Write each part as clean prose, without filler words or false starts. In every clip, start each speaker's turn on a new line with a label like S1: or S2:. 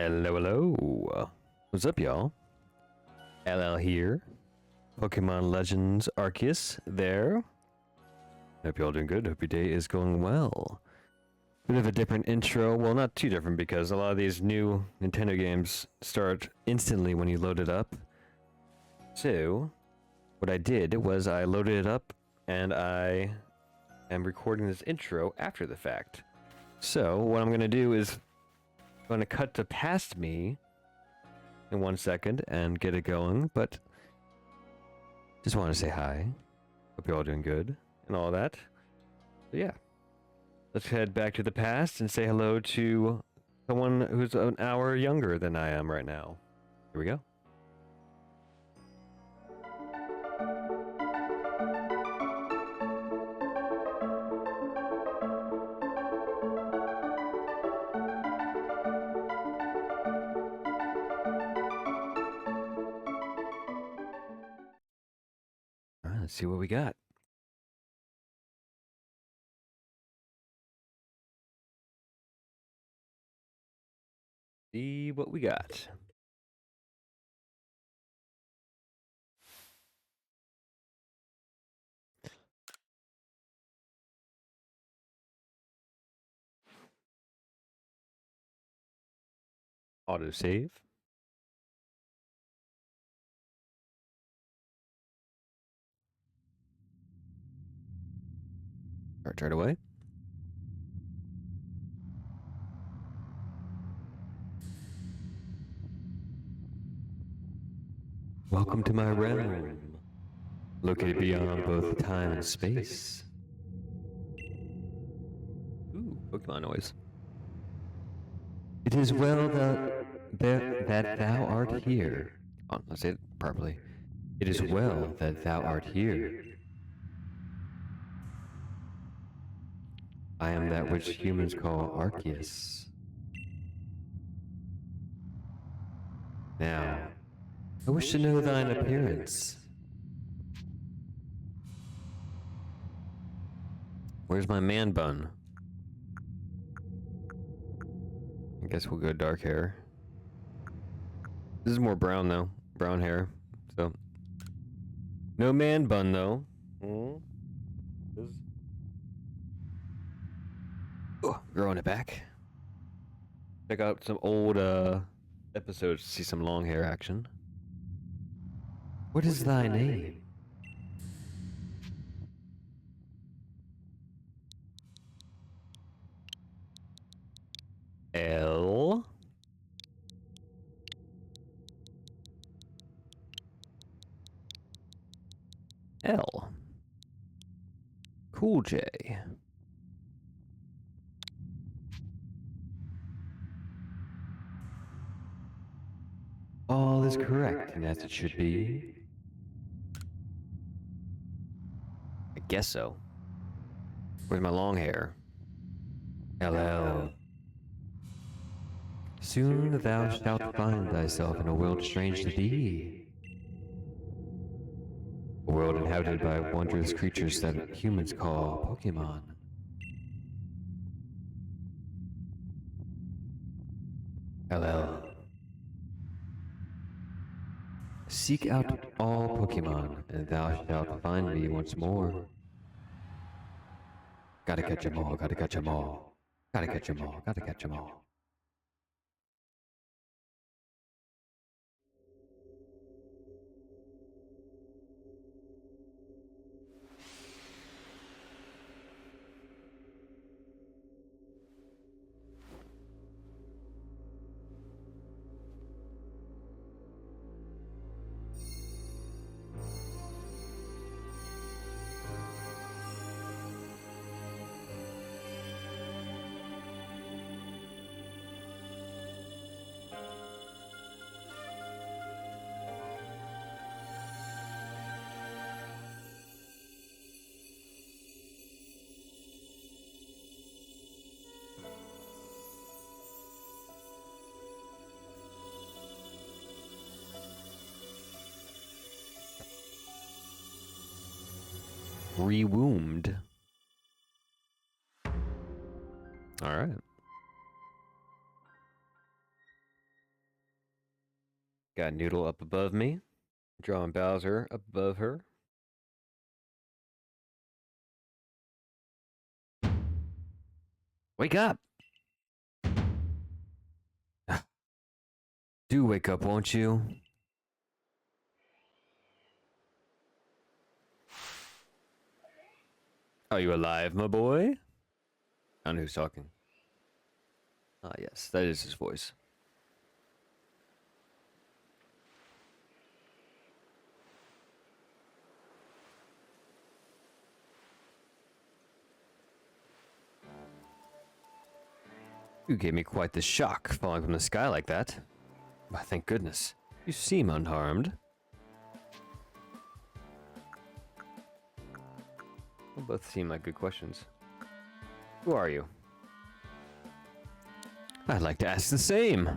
S1: Hello, hello. What's up, y'all? LL here. Pokémon Legends Arceus there. Hope y'all doing good. Hope your day is going well. Bit of a different intro. Well, not too different because a lot of these new Nintendo games start instantly when you load it up. So, what I did was I loaded it up and I am recording this intro after the fact. So, what I'm going to do is I'm going to cut to past me in 1 second and get it going, but just want to say hi. Hope you're all doing good and all that. So yeah, let's head back to the past and say hello to someone who's an hour younger than I am right now. Here we go. All right, let's see what we got. See what we got. Autosave. Start right away. Welcome to my realm, located beyond both time and space. Ooh, Pokemon noise. It is well that thou art here. Oh, let's say it properly. It is well that thou art here. I am that which humans call Arceus. Now, I wish to know thine appearance. Where's my man bun? I guess we'll go dark hair. This is more brown though. Brown hair. So no man bun though. Oh, growing it back. Check out some old episodes to see some long hair action. What is thy name? L. L. Cool J. All is correct, and as it should be. I guess so. Where's my long hair? LL. Soon thou shalt find thyself in a world strange to thee. A world inhabited by wondrous creatures that humans call Pokémon. LL. Seek out all Pokémon, and thou shalt find me once more. Gotta catch 'em all, gotta catch 'em all. Gotta catch 'em all, gotta catch 'em all. Rewombed. All right. Got Noodle up above me. Drawing Bowser up above her. Wake up! Do wake up, won't you? Are you alive, my boy? I don't know who's talking. Ah, yes, that is his voice. You gave me quite the shock, falling from the sky like that. Why, thank goodness. You seem unharmed. Well, both seem like good questions. Who are you? I'd like to ask the same.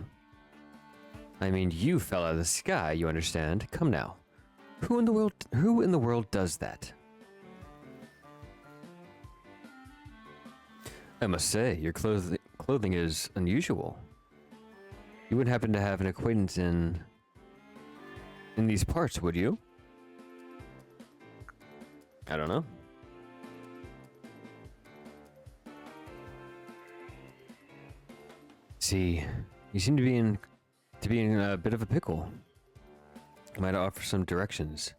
S1: I mean, you fell out of the sky, you understand. Come now. Who in the world does that? I must say, your clothing is unusual. You wouldn't happen to have an acquaintance in these parts, would you? I don't know. See, you seem to be in a bit of a pickle. I might offer some directions.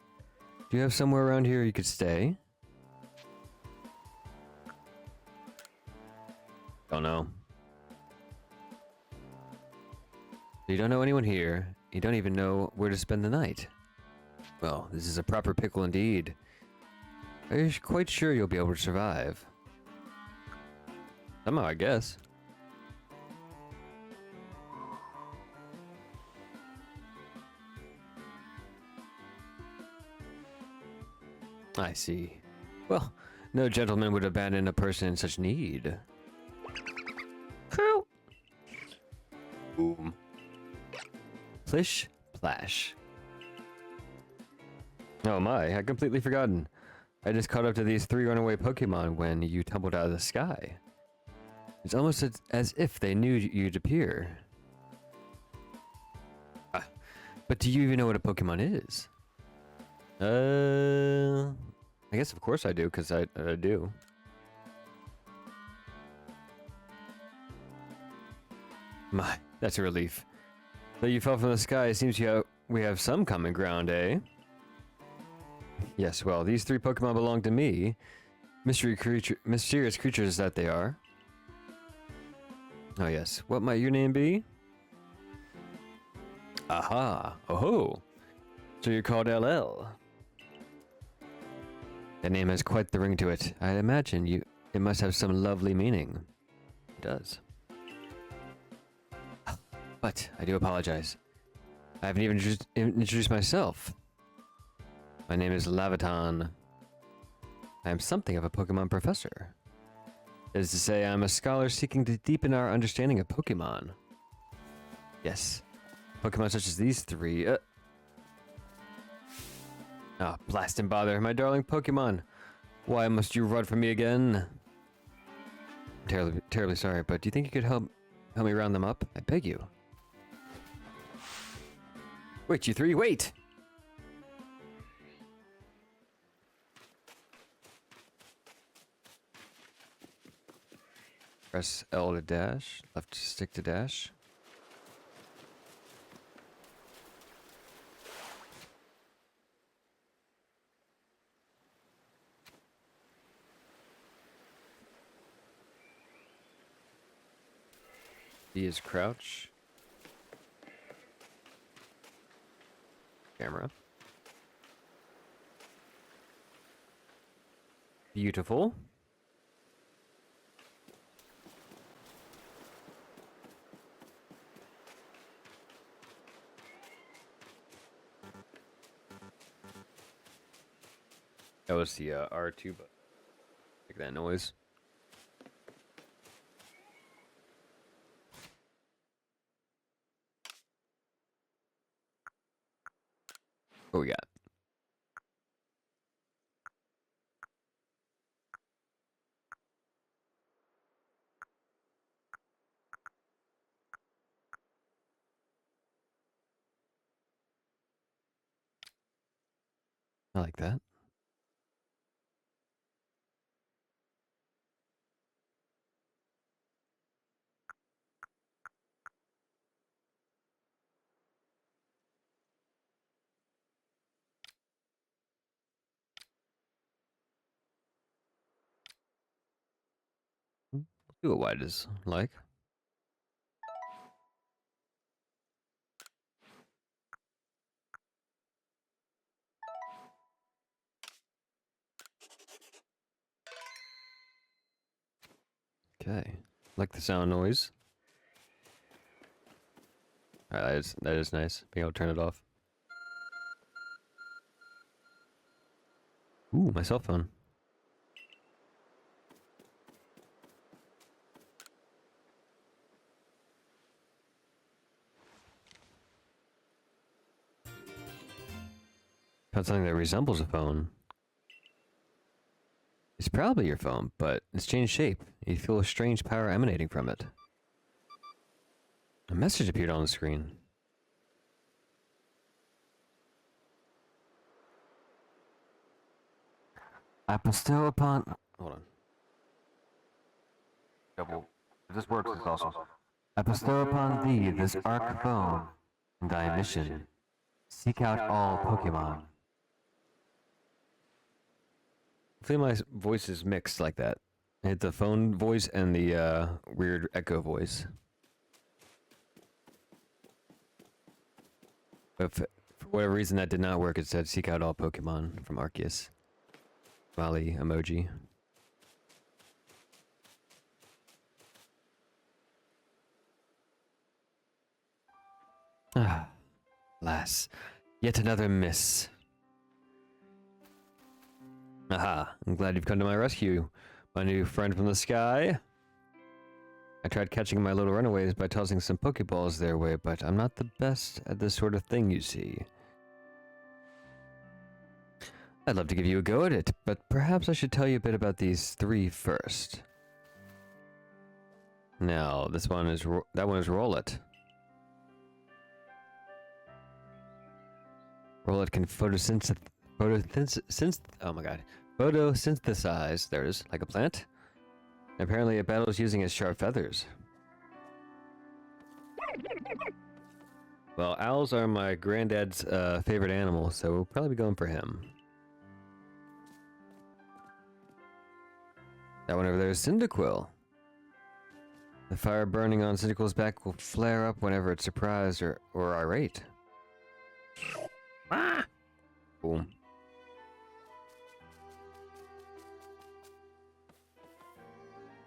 S1: Do you have somewhere around here you could stay? Don't know. You don't know anyone here. You don't even know where to spend the night. Well, this is a proper pickle indeed. Are you quite sure you'll be able to survive? Somehow, I guess. I see. Well, no gentleman would abandon a person in such need. Boom. Plish, plash. Oh my, I had completely forgotten. I just caught up to these 3 runaway Pokemon when you tumbled out of the sky. It's almost as if they knew you'd appear. But do you even know what a Pokemon is? I guess of course I do, because I do. My, that's a relief. Though you fell from the sky, it seems we have some common ground, eh? Yes, well, these 3 Pokemon belong to me. Mysterious creatures that they are. Oh yes, what might your name be? Aha, oh-ho. So you're called LL. That name has quite the ring to it. I imagine it must have some lovely meaning. It does. But I do apologize. I haven't even introduced myself. My name is Laviton. I am something of a Pokemon professor. That is to say, I'm a scholar seeking to deepen our understanding of Pokemon. Yes, Pokemon such as these 3. Ah, blast and bother, my darling Pokemon. Why must you run from me again? I'm terribly sorry, but do you think you could help me round them up? I beg you. Wait, you 3, wait! Press L to dash, left stick to dash. B is crouch. Camera. Beautiful. That was the R2 button. Make that noise. What we got? I like that. Let's see what white is like. Okay. Like the sound noise. Alright, that is nice. Being able to turn it off. Ooh, my cell phone. Found something that resembles a phone. It's probably your phone, but it's changed shape. You feel a strange power emanating from it. A message appeared on the screen. I bestow upon... Hold on. Double. If this works, it's awesome. I bestow upon thee this arc phone and thy mission. Seek out all Pokemon. Hopefully my voice is mixed like that. I hit the phone voice and the weird echo voice. But for whatever reason that did not work, it said seek out all Pokemon from Arceus. Smiley emoji. Ah, alas. Yet another miss. Aha, I'm glad you've come to my rescue, my new friend from the sky. I tried catching my little runaways by tossing some Pokeballs their way, but I'm not the best at this sort of thing, you see. I'd love to give you a go at it, but perhaps I should tell you a bit about these three first. Now, that one is Rowlet. Rowlet can photosynthesize, there it is, like a plant. And apparently it battles using its sharp feathers. Well, owls are my granddad's favorite animal, so we'll probably be going for him. That one over there is Cyndaquil. The fire burning on Cyndaquil's back will flare up whenever it's surprised or irate. Ah! Boom.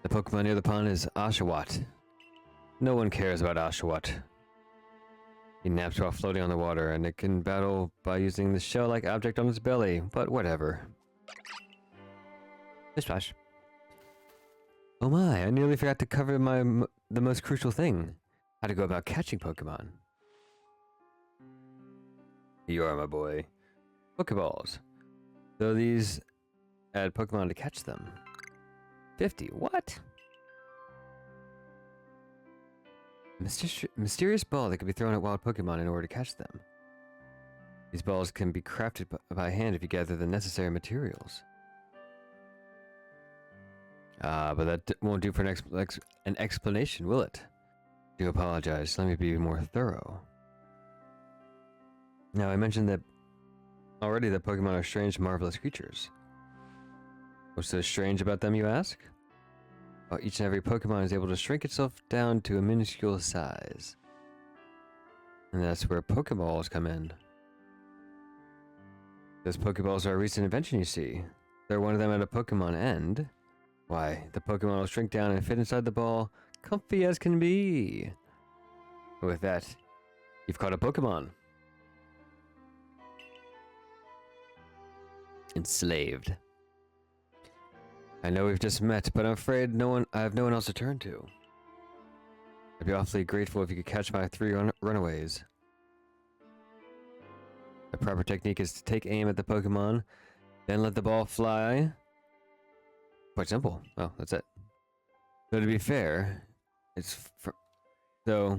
S1: The Pokemon near the pond is Oshawott. No one cares about Oshawott. He naps while floating on the water, and it can battle by using the shell-like object on its belly, but whatever. Splash. Oh my, I nearly forgot to cover the most crucial thing. How to go about catching Pokemon. You are my boy. Pokeballs. So these add Pokemon to catch them. 50, what? Mysterious ball that can be thrown at wild Pokemon in order to catch them. These balls can be crafted by hand if you gather the necessary materials. But that won't do for an explanation, will it? Do apologize. Let me be more thorough. Now, I mentioned that already that Pokemon are strange, marvelous creatures. What's so strange about them, you ask? Well, each and every Pokemon is able to shrink itself down to a minuscule size. And that's where Pokeballs come in. Those Pokeballs are a recent invention, you see. Throw one of them at a Pokemon and... why, the Pokemon will shrink down and fit inside the ball, comfy as can be. With that, you've caught a Pokemon. Enslaved. I know we've just met, but I'm afraid I have no one else to turn to. I'd be awfully grateful if you could catch my three runaways. The proper technique is to take aim at the Pokemon, then let the ball fly. Quite simple. Oh, that's it. So to be fair, though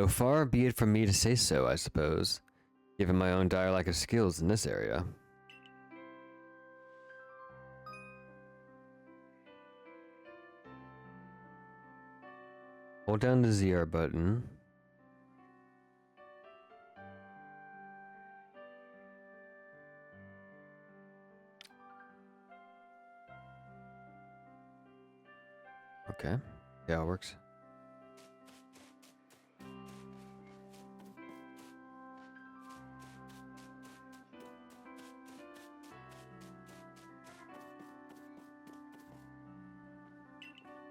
S1: far be it from me to say so, I suppose. given my own dire lack of skills in this area. Hold down the ZR button. Okay. Yeah, it works.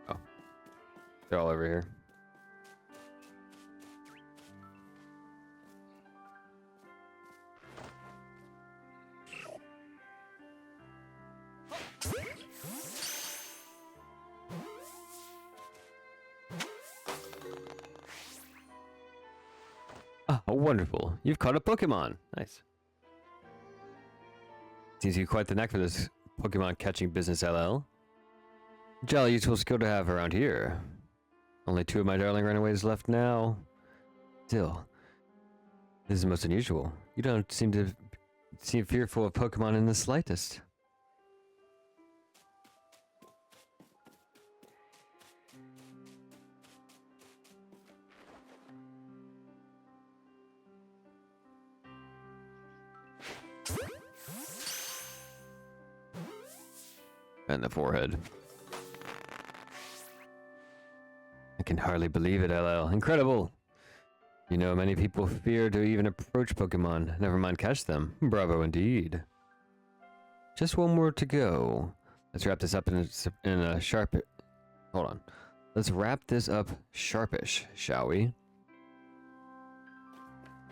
S1: Oh. They're all over here. Oh, wonderful. You've caught a Pokemon. Nice. Seems you've quite the knack for this Pokemon catching business, LL. Jolly useful skill to have around here. Only 2 of my darling runaways left now. Still, this is most unusual. You don't seem to seem fearful of Pokemon in the slightest. And the forehead. I can hardly believe it, LL. Incredible! You know, many people fear to even approach Pokemon, never mind catch them. Bravo indeed. Just one more to go. Let's wrap this up in a sharp... Hold on. Let's wrap this up sharpish, shall we?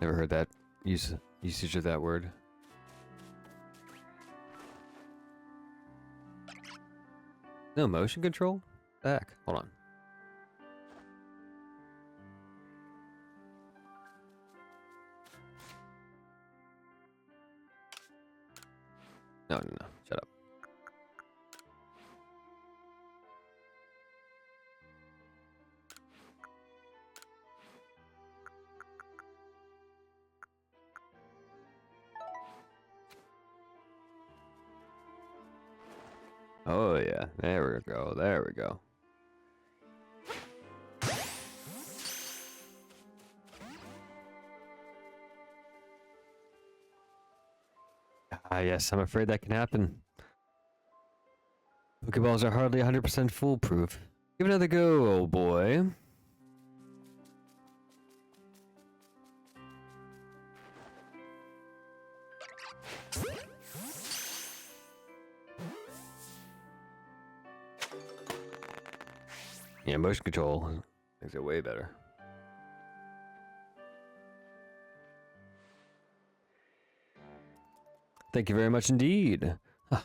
S1: Never heard that usage of that word. No motion control? Back. Hold on. No. Shut up. Oh yeah, there we go, there we go. Ah yes, I'm afraid that can happen. Pokeballs are hardly 100% foolproof. Give it another go, old boy. Yeah, motion control makes it way better. Thank you very much indeed.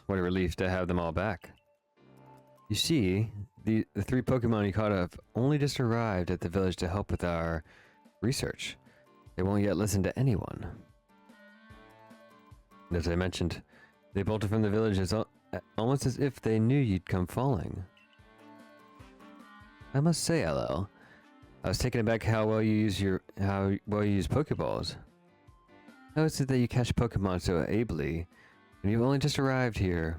S1: What a relief to have them all back. You see, the 3 Pokemon you caught have only just arrived at the village to help with our research. They won't yet listen to anyone. As I mentioned, they bolted from the village almost as if they knew you'd come falling. I must say, LL, I was taken aback how well you use Pokeballs. How is it that you catch Pokemon so ably when you've only just arrived here?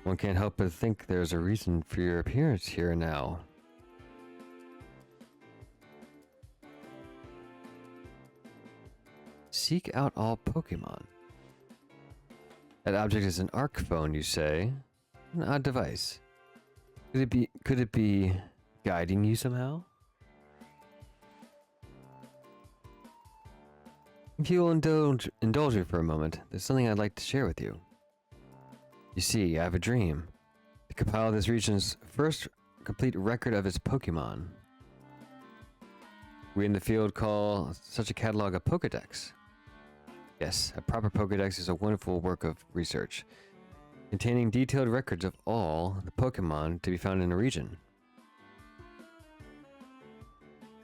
S1: One can't help but think there's a reason for your appearance here now. Seek out all Pokemon. That object is an Arc phone, you say? An odd device. Could it be guiding you somehow? If you'll indulge me for a moment, there's something I'd like to share with you. You see, I have a dream to compile this region's first complete record of its Pokemon. We in the field call such a catalog a Pokédex. Yes, a proper Pokédex is a wonderful work of research, containing detailed records of all the Pokemon to be found in a region.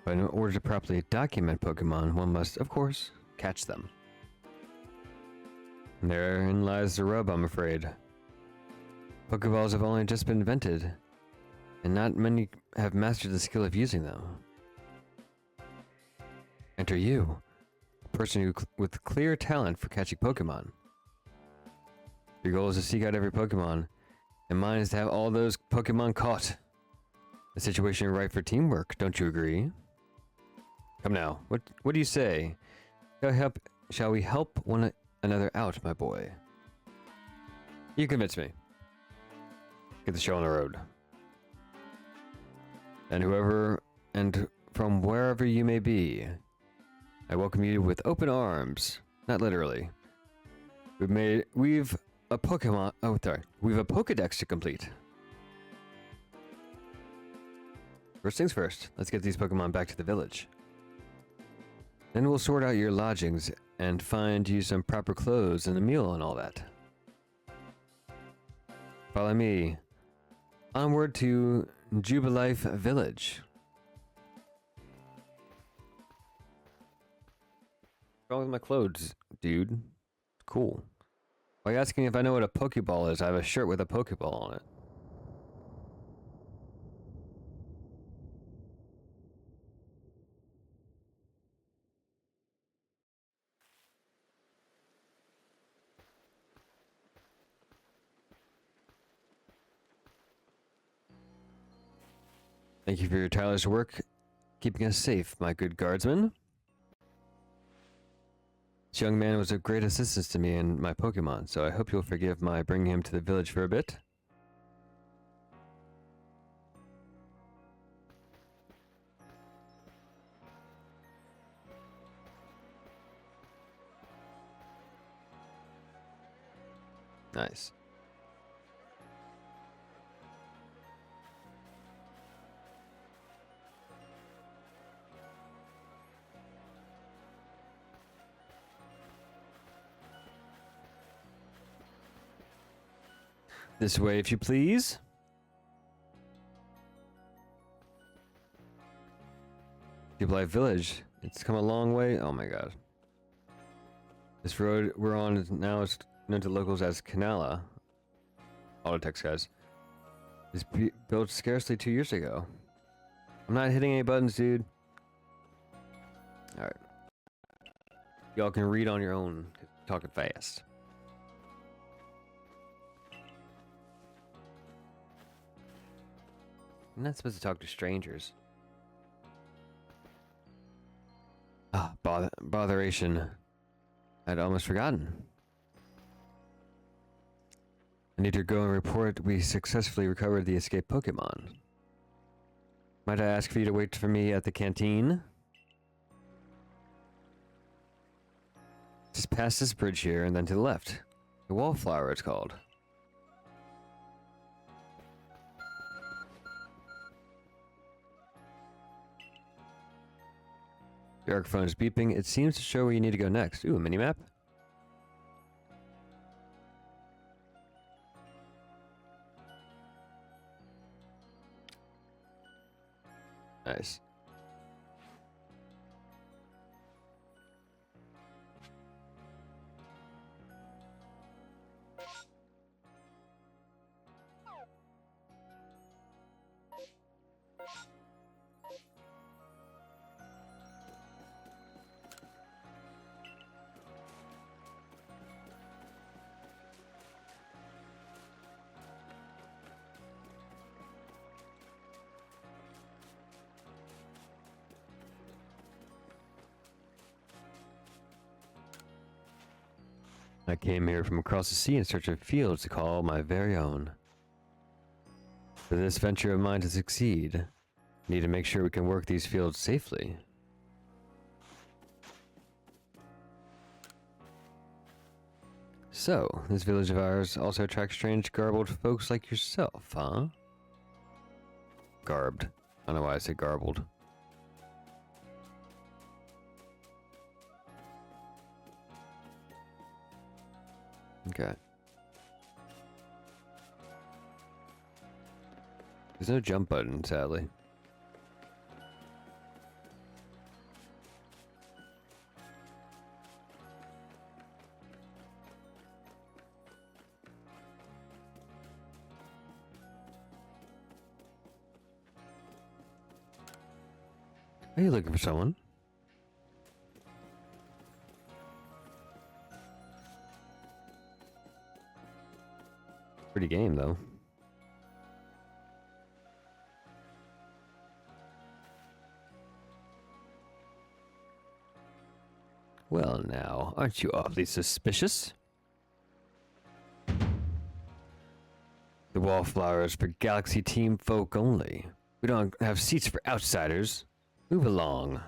S1: But in order to properly document Pokemon, one must, of course, catch them. And therein lies the rub, I'm afraid. Pokeballs have only just been invented, and not many have mastered the skill of using them. Enter you, a person with clear talent for catching Pokemon. Your goal is to seek out every Pokemon, and mine is to have all those Pokemon caught. A situation ripe for teamwork, don't you agree? Come now, what do you say? Shall we help one another out, my boy? You convince me. Get the show on the road. And from wherever you may be, I welcome you with open arms. Not literally. We've a Pokédex to complete. First things first, let's get these Pokemon back to the village. Then we'll sort out your lodgings and find you some proper clothes and a meal and all that. Follow me. Onward to Jubilife Village. What's wrong with my clothes, dude? Cool. Why are you asking if I know what a Pokeball is? I have a shirt with a Pokeball on it. Thank you for your tireless work, keeping us safe, my good guardsman. This young man was of great assistance to me and my Pokemon, so I hope you'll forgive my bringing him to the village for a bit. Nice. This way, if you please. Jubilife Village. It's come a long way. Oh my god. This road we're on is now known to locals as Canala. Autotext guys. It was built scarcely 2 years ago. I'm not hitting any buttons, dude. Alright. Y'all can read on your own. Talking fast. I'm not supposed to talk to strangers. Ah, botheration. I'd almost forgotten. I need to go and report we successfully recovered the escaped Pokemon. Might I ask for you to wait for me at the canteen? Just past this bridge here and then to the left. The Wallflower it's called. The arc phone is beeping. It seems to show where you need to go next. Ooh, a mini-map? Nice. I came here from across the sea in search of fields to call my very own. For this venture of mine to succeed, I need to make sure we can work these fields safely. So, this village of ours also attracts strange, garbled folks like yourself, huh? Garbed. I don't know why I said garbled. Okay. There's no jump button, sadly. Are you looking for someone? Pretty game, though. Well, now, aren't you awfully suspicious? The wallflower is for Galaxy Team folk only. We don't have seats for outsiders. Move along.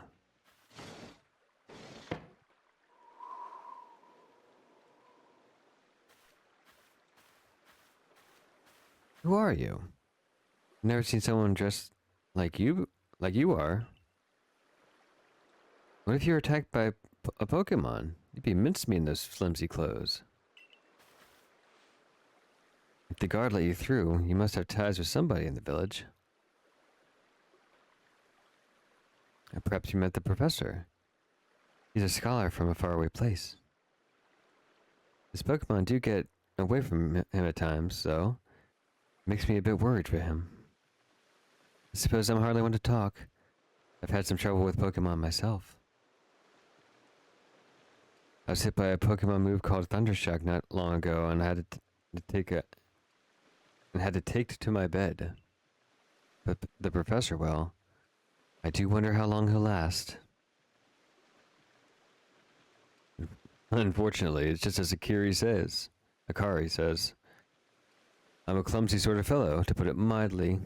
S1: Who are you? Never seen someone dressed like you are. What if you were attacked by a Pokemon? You'd be mincemeat in those flimsy clothes. If the guard let you through, you must have ties with somebody in the village. Or perhaps you met the professor. He's a scholar from a faraway place. His Pokemon do get away from him at times, so makes me a bit worried for him. I suppose I'm hardly one to talk. I've had some trouble with Pokemon myself. I was hit by a Pokemon move called Thundershock not long ago, and I had to take to my bed. But the professor, well, I do wonder how long he'll last. Unfortunately, it's just as Akari says. I'm a clumsy sort of fellow, to put it mildly.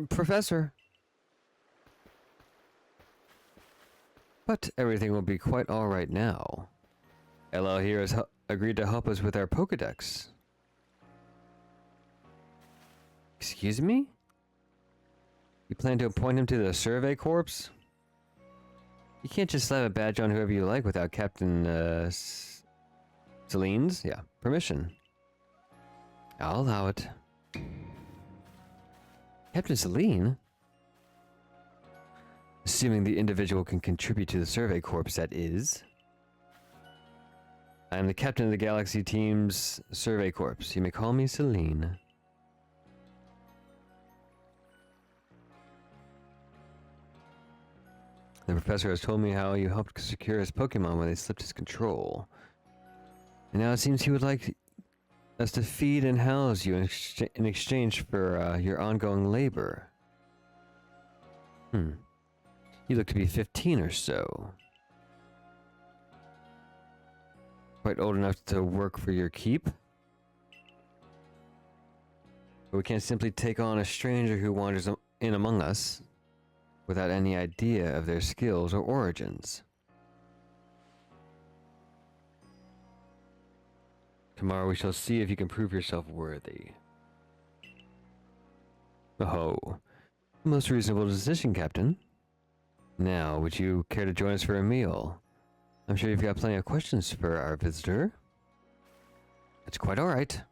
S1: Professor! But everything will be quite alright now. Ello here has agreed to help us with our Pokedex. Excuse me? You plan to appoint him to the Survey Corps? You can't just slap a badge on whoever you like without Captain, Celine's, permission. I'll allow it. Captain Celine? Assuming the individual can contribute to the Survey Corps, that is. I am the captain of the Galaxy Team's Survey Corps. You may call me Celine. The professor has told me how you helped secure his Pokemon when they slipped his control. And now it seems he would like us to feed and house you in exchange for your ongoing labor. You look to be 15 or so. Quite old enough to work for your keep? But we can't simply take on a stranger who wanders in among us without any idea of their skills or origins. Tomorrow we shall see if you can prove yourself worthy. Oh, most reasonable decision, Captain. Now, would you care to join us for a meal? I'm sure you've got plenty of questions for our visitor. That's quite alright.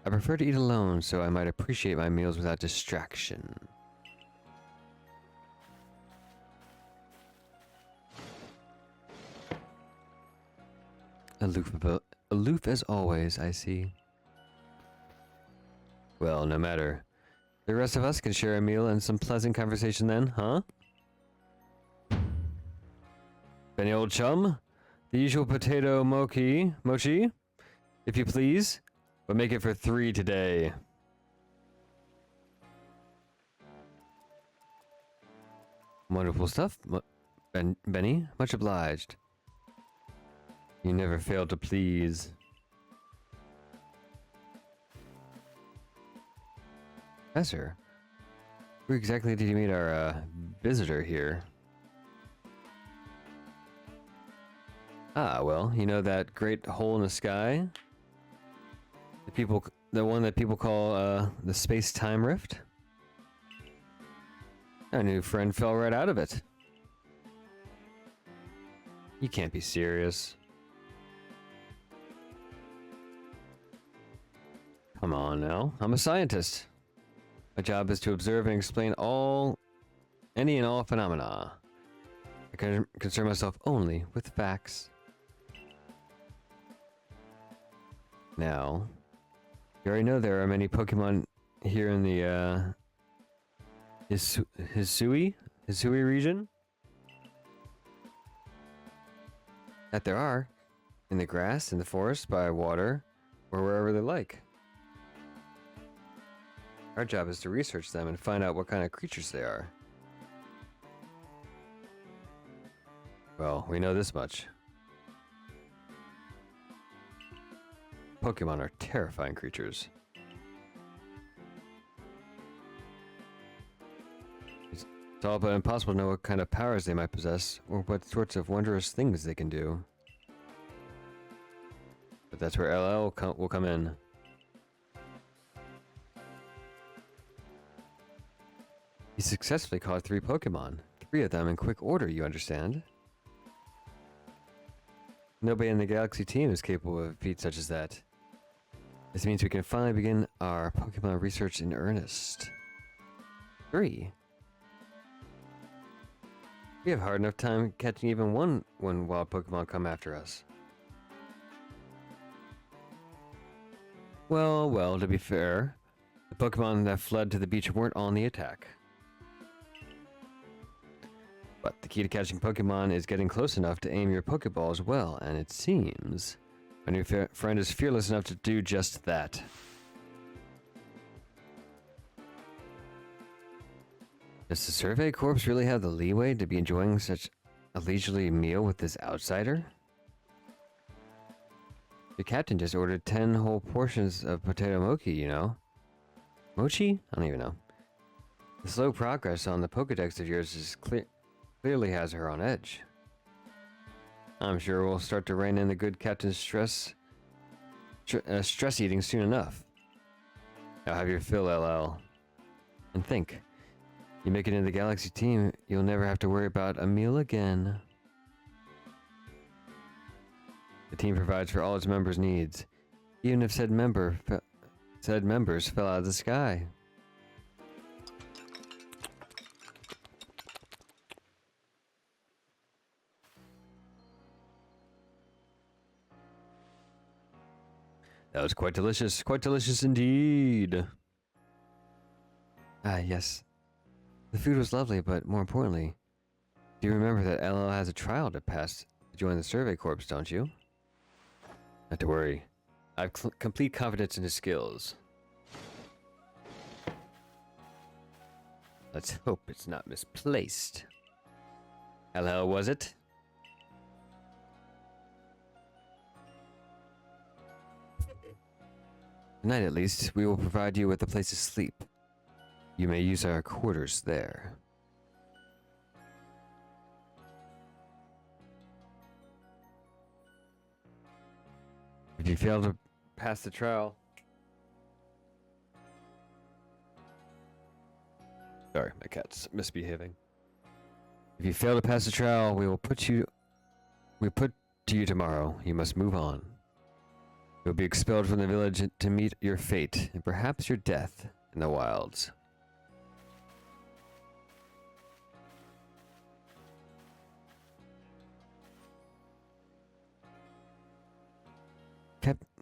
S1: I prefer to eat alone, so I might appreciate my meals without distraction. Aloof as always, I see. Well, no matter. The rest of us can share a meal and some pleasant conversation then, huh? Benny old chum? The usual potato mochi, if you please, but make it for 3 today. Wonderful stuff, Benny. Much obliged. You never fail to please. Professor, where exactly did you meet our visitor here? Ah, well, you know that great hole in the sky? The one that people call the space-time rift? Our new friend fell right out of it. You can't be serious. Come on now, I'm a scientist. My job is to observe and explain any and all phenomena. I can concern myself only with facts. Now, you already know there are many Pokemon here in the Hisui region. That there are. In the grass, in the forest, by water, or wherever they like. Our job is to research them and find out what kind of creatures they are. Well, we know this much. Pokemon are terrifying creatures. It's all but impossible to know what kind of powers they might possess, or what sorts of wondrous things they can do. But that's where LL will come in. He successfully caught 3 Pokemon. 3 of them in quick order, you understand? Nobody in the Galaxy team is capable of a feat such as that. This means we can finally begin our Pokemon research in earnest. 3. We have hard enough time catching even one when wild Pokemon come after us. Well, to be fair, the Pokemon that fled to the beach weren't on the attack. But the key to catching Pokemon is getting close enough to aim your Pokeballs well, and it seems my new friend is fearless enough to do just that. Does the Survey Corps really have the leeway to be enjoying such a leisurely meal with this outsider? The captain just ordered 10 whole portions of potato mochi, you know. Mochi? I don't even know. The slow progress on the Pokedex of yours is clearly has her on edge. I'm sure we'll start to rein in the good captain's stress eating soon enough. Now have your fill, LL. And think, you make it into the Galaxy team, you'll never have to worry about a meal again. The team provides for all its members' needs, even if said members fell out of the sky. That was quite delicious indeed. Ah, yes. The food was lovely, but more importantly, do you remember that LL has a trial to pass to join the Survey Corps, don't you? Not to worry. I have complete confidence in his skills. Let's hope it's not misplaced. LL, was it? Tonight, at least, we will provide you with a place to sleep. You may use our quarters there. If you fail to pass the trial... Sorry, my cat's misbehaving. If you fail to pass the trial, we put to you tomorrow. You must move on. You'll be expelled from the village to meet your fate, and perhaps your death in the wilds.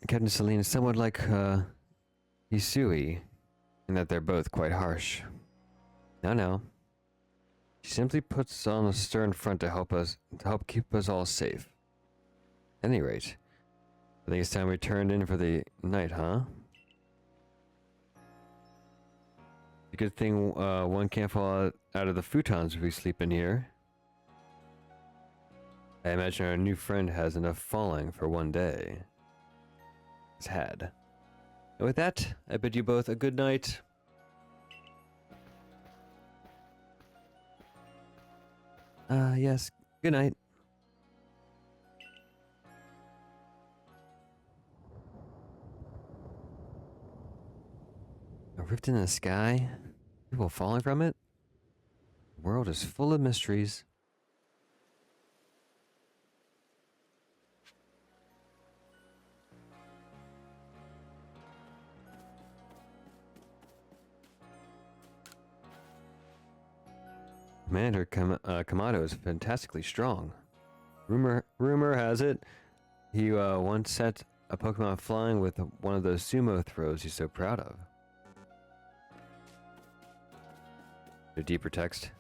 S1: Captain Celine is somewhat like Hisui, in that they're both quite harsh. No. She simply puts on a stern front to help keep us all safe. At any rate, I think it's time we turned in for the night, huh? A good thing one can't fall out of the futons if we sleep in here. I imagine our new friend has enough falling for one day. He's had. And with that, I bid you both a good night. Yes, good night. A rift in the sky? People falling from it? The world is full of mysteries. Commander Kamado is fantastically strong. Rumor has it he once set a Pokemon flying with one of those sumo throws he's so proud of. A deeper text.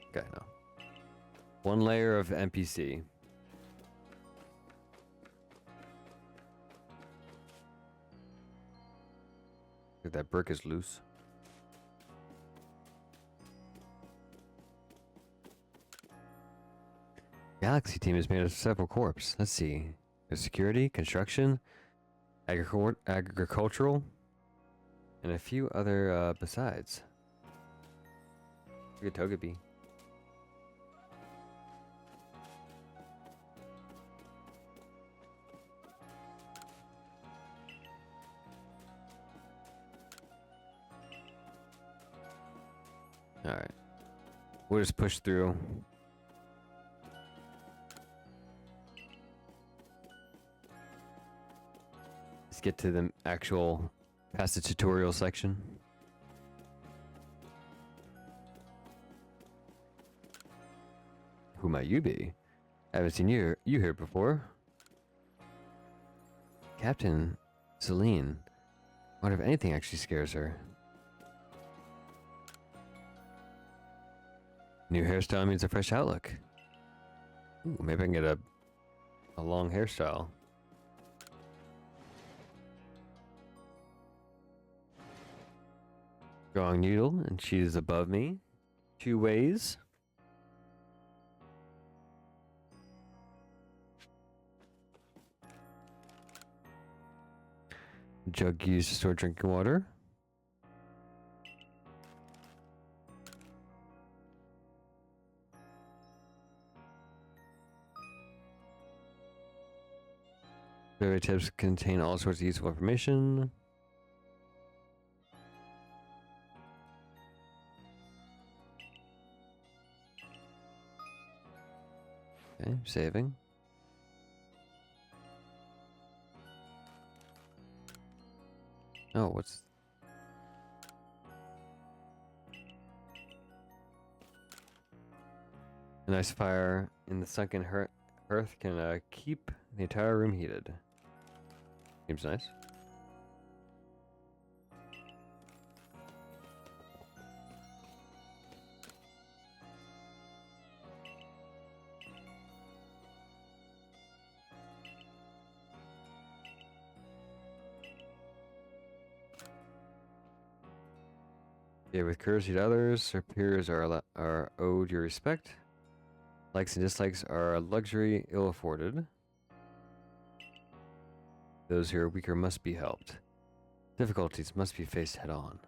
S1: Okay, no. One layer of NPC. Like that brick is loose. Galaxy team is made of several corps. Let's see. There's security, construction, agricultural, and a few other besides. Look at Togepi. Alright. We'll just push through. Let's get to the actual past the tutorial section. Who might you be? I haven't seen you here before. Captain Celine. I wonder if anything actually scares her. New hairstyle means a fresh outlook. Ooh, maybe I can get a long hairstyle. Drawing needle, and she is above me. 2 ways. Jug used to store drinking water. Survey tips contain all sorts of useful information. Okay, saving. Oh, what's... A nice fire in the sunken earth can keep the entire room heated. Seems nice. Yeah, with courtesy to others, our peers are owed your respect. Likes and dislikes are a luxury ill afforded. Those who are weaker must be helped. Difficulties must be faced head on.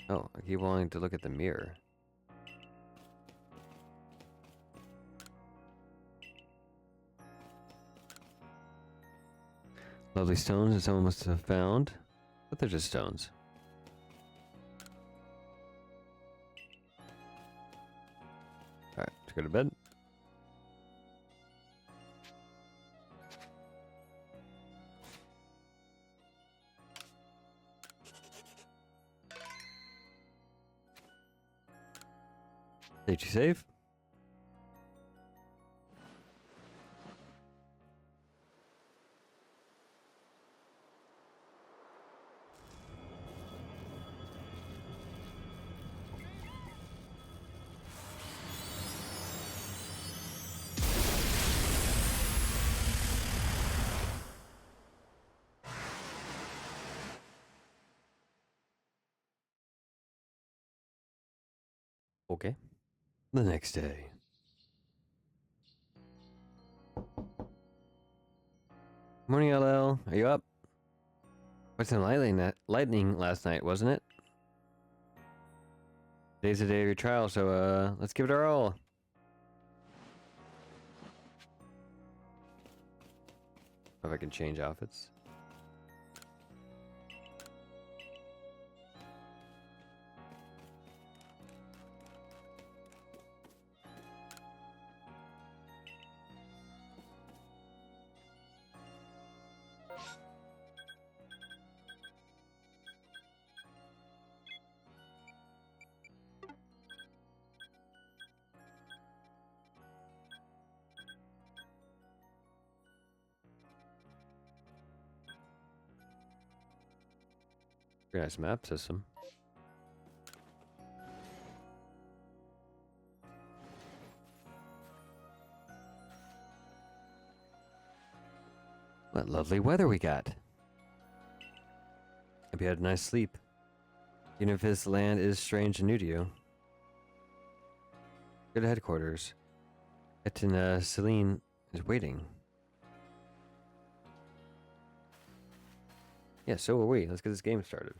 S1: Oh, I keep wanting to look at the mirror. Lovely stones that someone must have found, but they're just stones. Alright, let's go to bed. Stay safe. Okay. The next day. Morning, LL. Are you up? What's in lightning last night, wasn't it? Today's the day of your trial, so let's give it our all. If I can change outfits. Very nice map system. What lovely weather we got. you had a nice sleep. Even if this land is strange and new to you. Go to headquarters. Captain Celine is waiting. Yeah, so are we. Let's get this game started.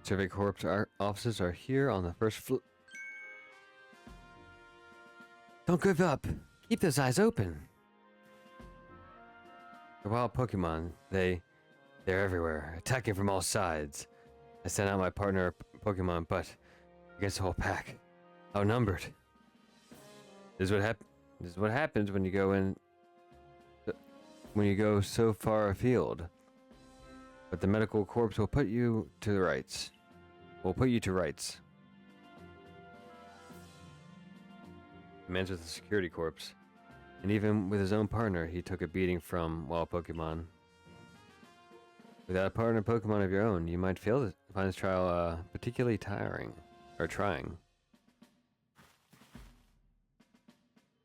S1: Survey Corps offices are here on the first floor. Don't give up. Keep those eyes open. The wild Pokemon, they're everywhere, attacking from all sides. I sent out my partner Pokemon, but against the whole pack, outnumbered. This is what happens when you go so far afield. But the medical corps will put you to rights. The man's with the security corps, and even with his own partner, he took a beating from wild Pokemon. Without a partner Pokemon of your own, you might fail to find this trial particularly tiring, or trying.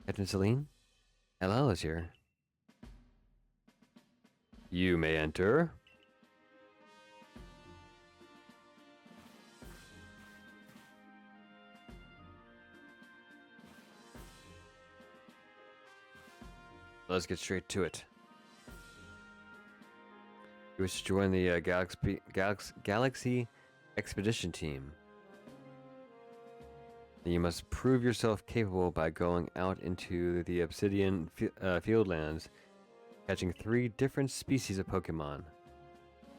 S1: Captain Celine? Ello is here. You may enter. Let's get straight to it. You wish to join the Galaxy Expedition Team. Then you must prove yourself capable by going out into the Obsidian Fieldlands, catching 3 different species of Pokemon.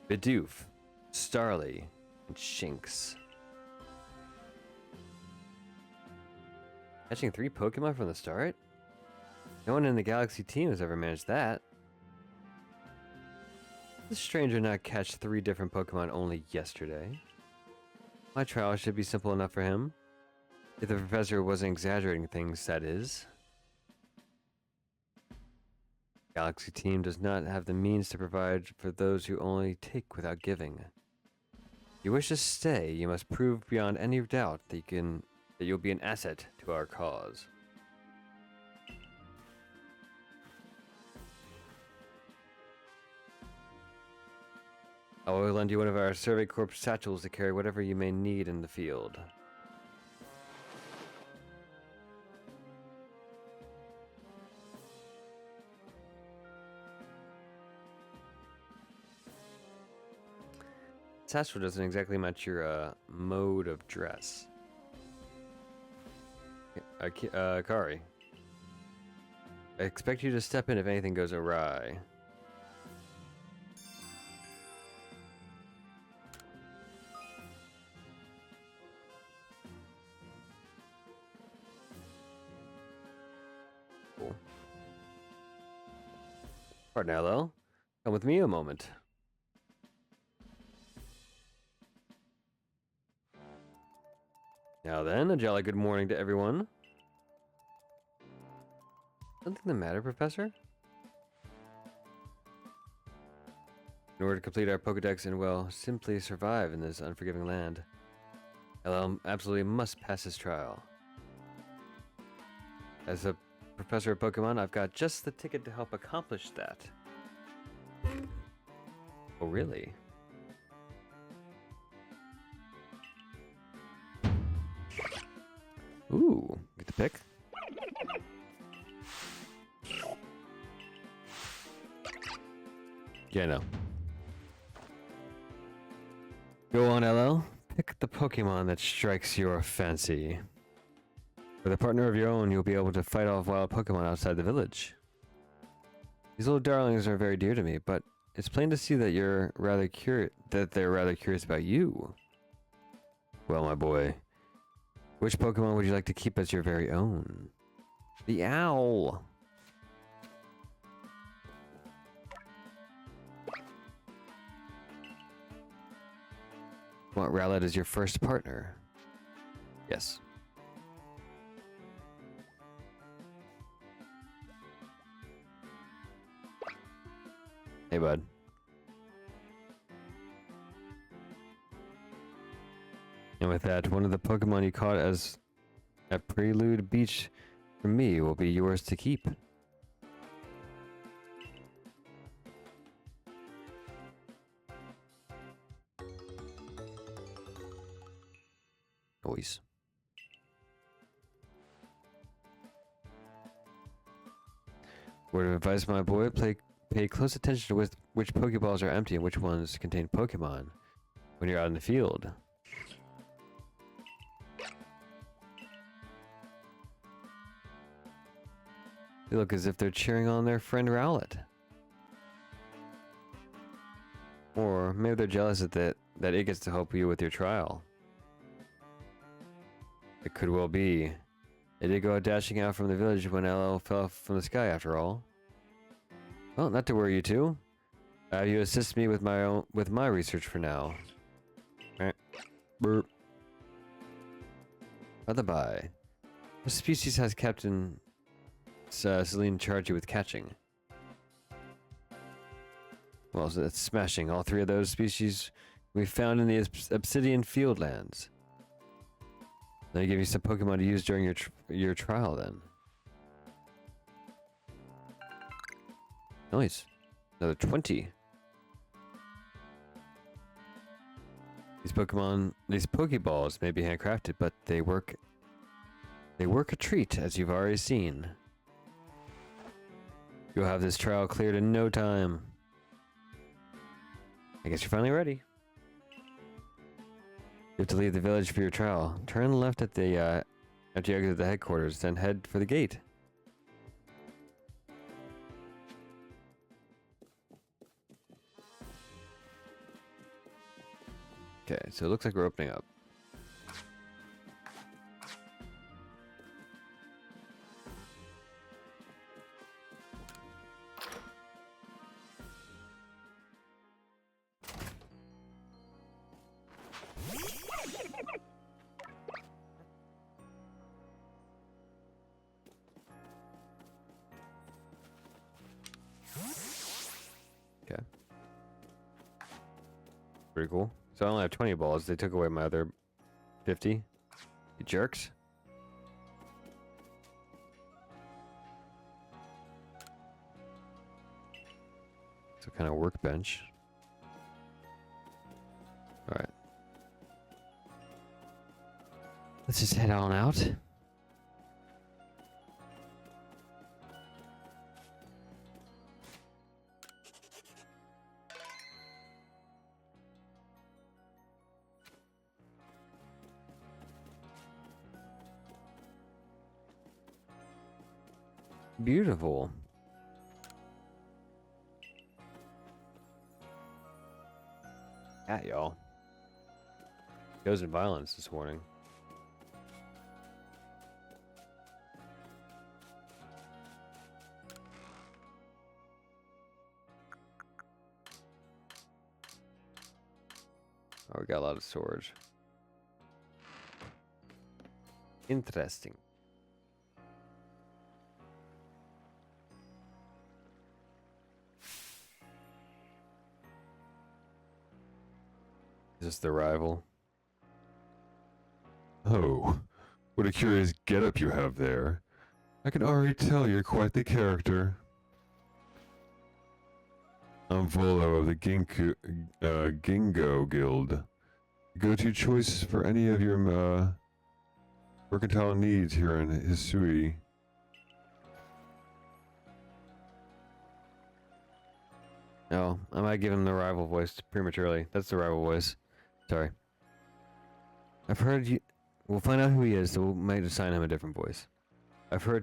S1: Bidoof, Starly, and Shinx. Catching 3 Pokemon from the start? No one in the Galaxy team has ever managed that. This stranger not catch 3 different Pokemon only yesterday. My trial should be simple enough for him. If the professor wasn't exaggerating things, that is. Galaxy team does not have the means to provide for those who only take without giving. If you wish to stay, you must prove beyond any doubt that you'll be an asset to our cause. I will lend you one of our Survey Corps satchels to carry whatever you may need in the field. Satchel doesn't exactly match your mode of dress. Kari. I expect you to step in if anything goes awry. Cool. Pardon, hello. Come with me a moment. Now then, a jolly good morning to everyone. Something the matter, Professor? In order to complete our Pokedex and, well, simply survive in this unforgiving land, Ello absolutely must pass his trial. As a professor of Pokemon, I've got just the ticket to help accomplish that. Oh, really? Ooh, get to pick. Yeah, no. Go on, Ello. Pick the Pokemon that strikes your fancy. With a partner of your own, you'll be able to fight off wild Pokemon outside the village. These little darlings are very dear to me, but it's plain to see that they're rather curious about you. Well, my boy, which Pokemon would you like to keep as your very own? The owl. Want Rowlet as your first partner? Yes. Hey, bud. And with that, one of the Pokemon you caught as a Prelude Beach from me will be yours to keep. Noise. Word of advice, my boy, pay close attention to which Pokeballs are empty and which ones contain Pokemon when you're out in the field. They look as if they're cheering on their friend Rowlet. Or maybe they're jealous that it gets to help you with your trial. It could well be. They did go dashing out from the village when Ello fell from the sky after all. Well, not to worry, you two. You assist me with my research for now. Burp. By the by, what species has Captain Celine charged you with catching? Well, so that's smashing. All three of those species we found in the Obsidian Fieldlands. Let me give you some Pokemon to use during your trial, then. Nice. Another 20. These Pokeballs may be handcrafted, but they work a treat, as you've already seen. You'll have this trial cleared in no time. I guess you're finally ready. You have to leave the village for your trial. Turn left at the after you exit the headquarters, then head for the gate. Okay, so it looks like we're opening up. Okay. Pretty cool. So I only have 20 balls. They took away my other 50. You jerks. So kind of workbench. Alright. Let's just head on out. Beautiful. Cat, y'all. Goes in violence this morning. Oh, we got a lot of storage. Interesting. Is this the rival?
S2: Oh, what a curious getup you have there. I can already tell you're quite the character. I'm Volo of the Gingo Guild. Go-to choice for any of your mercantile needs here in Hisui.
S1: No, I might give him the rival voice prematurely. That's the rival voice. Sorry. I've heard you... We'll find out who he is, so we might assign him a different voice. Sorry.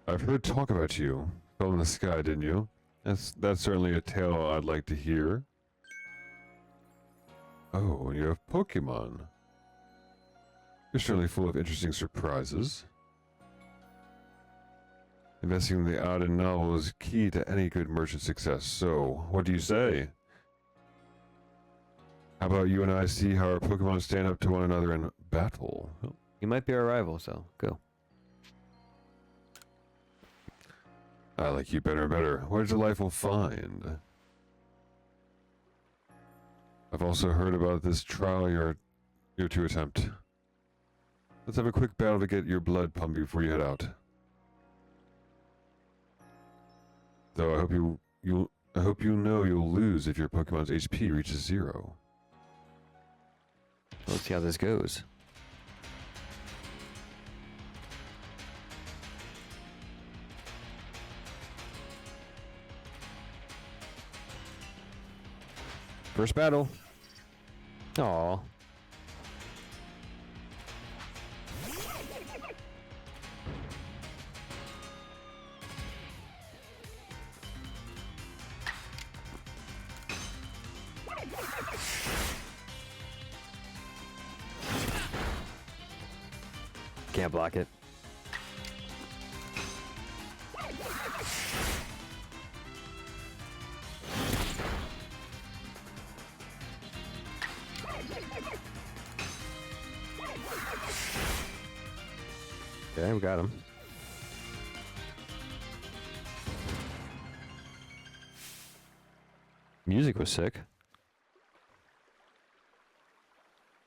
S2: I've heard talk about you. Fell in the sky, didn't you? That's certainly a tale I'd like to hear. Oh, you have Pokemon. You're certainly full of interesting surprises. Investing in the odd and novel is key to any good merchant success, so what do you say? How about you and I see how our Pokemon stand up to one another in battle?
S1: He might be our rival, so go.
S2: I like you better and better. What a delightful find. I've also heard about this trial you're to attempt. Let's have a quick battle to get your blood pumping before you head out. Though I hope you know you'll lose if your Pokemon's HP reaches 0.
S1: Let's see how this goes. First battle. Aw. Can't block it. Okay, we got him. Music was sick.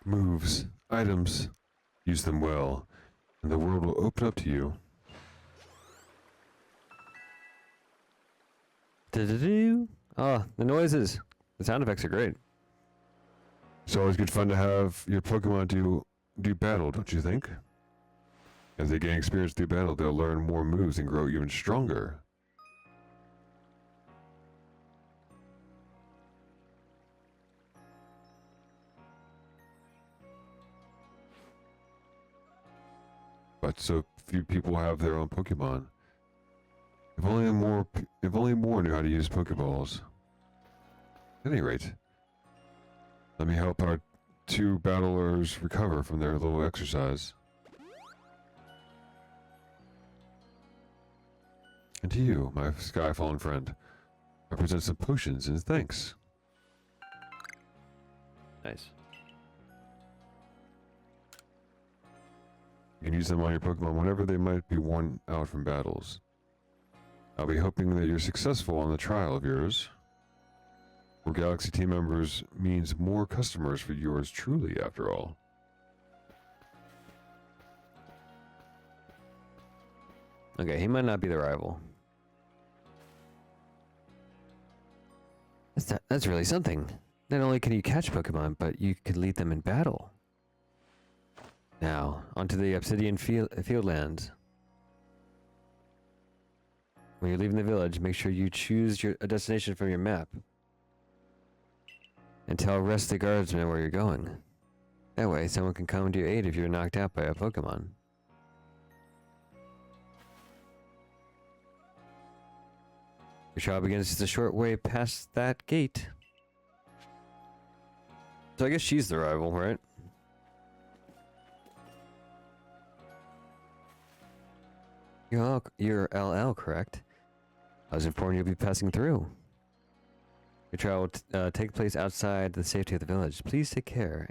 S2: Moves, items, use them well, and the world will open up to you.
S1: Do-do-do. Oh, the noises. The sound effects are great.
S2: It's always good fun to have your Pokemon do battle, don't you think? As they gain experience through battle, they'll learn more moves and grow even stronger. But so few people have their own Pokemon. If only more knew how to use Pokeballs. At any rate, let me help our 2 battlers recover from their little exercise. And to you, my Skyfallen friend, I present some potions and thanks.
S1: Nice.
S2: You can use them on your Pokemon whenever they might be worn out from battles. I'll be hoping that you're successful on the trial of yours. More Galaxy team members means more customers for yours truly, after all.
S1: Okay, he might not be the rival. That's really something. Not only can you catch Pokemon, but you can lead them in battle. Now, onto the Obsidian Fieldlands. When you're leaving the village, make sure you choose a destination from your map. And tell rest the guardsmen where you're going. That way, someone can come to your aid if you're knocked out by a Pokemon. Your trial begins just a short way past that gate. So I guess she's the rival, right? You're LL, correct? I was informed you'll be passing through. Your trial will take place outside the safety of the village. Please take care.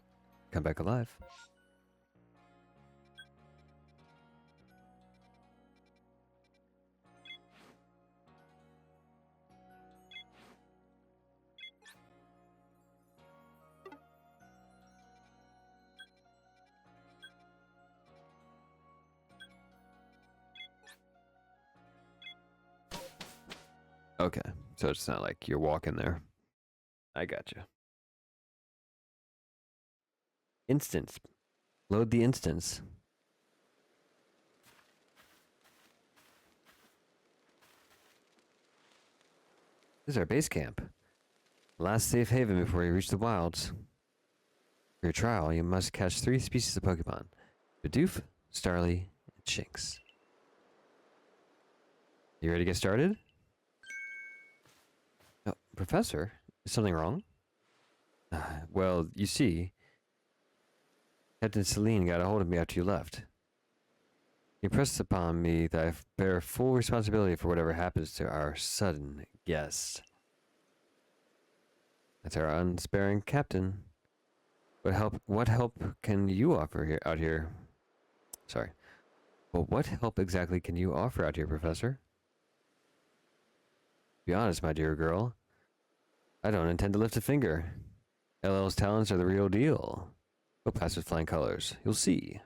S1: Come back alive. Okay, so it's not like you're walking there. I gotcha. Instance. Load the instance. This is our base camp. Last safe haven before you reach the wilds. For your trial, you must catch 3 species of Pokemon. Bidoof, Starly, and Shinx. You ready to get started? Oh, Professor? Is something wrong? Well, you see, Captain Celine got a hold of me after you left. He impressed upon me that I bear full responsibility for whatever happens to our sudden guest. That's our unsparing captain. What help can you offer out here? Sorry. Well, what help exactly can you offer out here, Professor? Be honest, my dear girl. I don't intend to lift a finger. LL's talents are the real deal. Go past with flying colors. You'll see.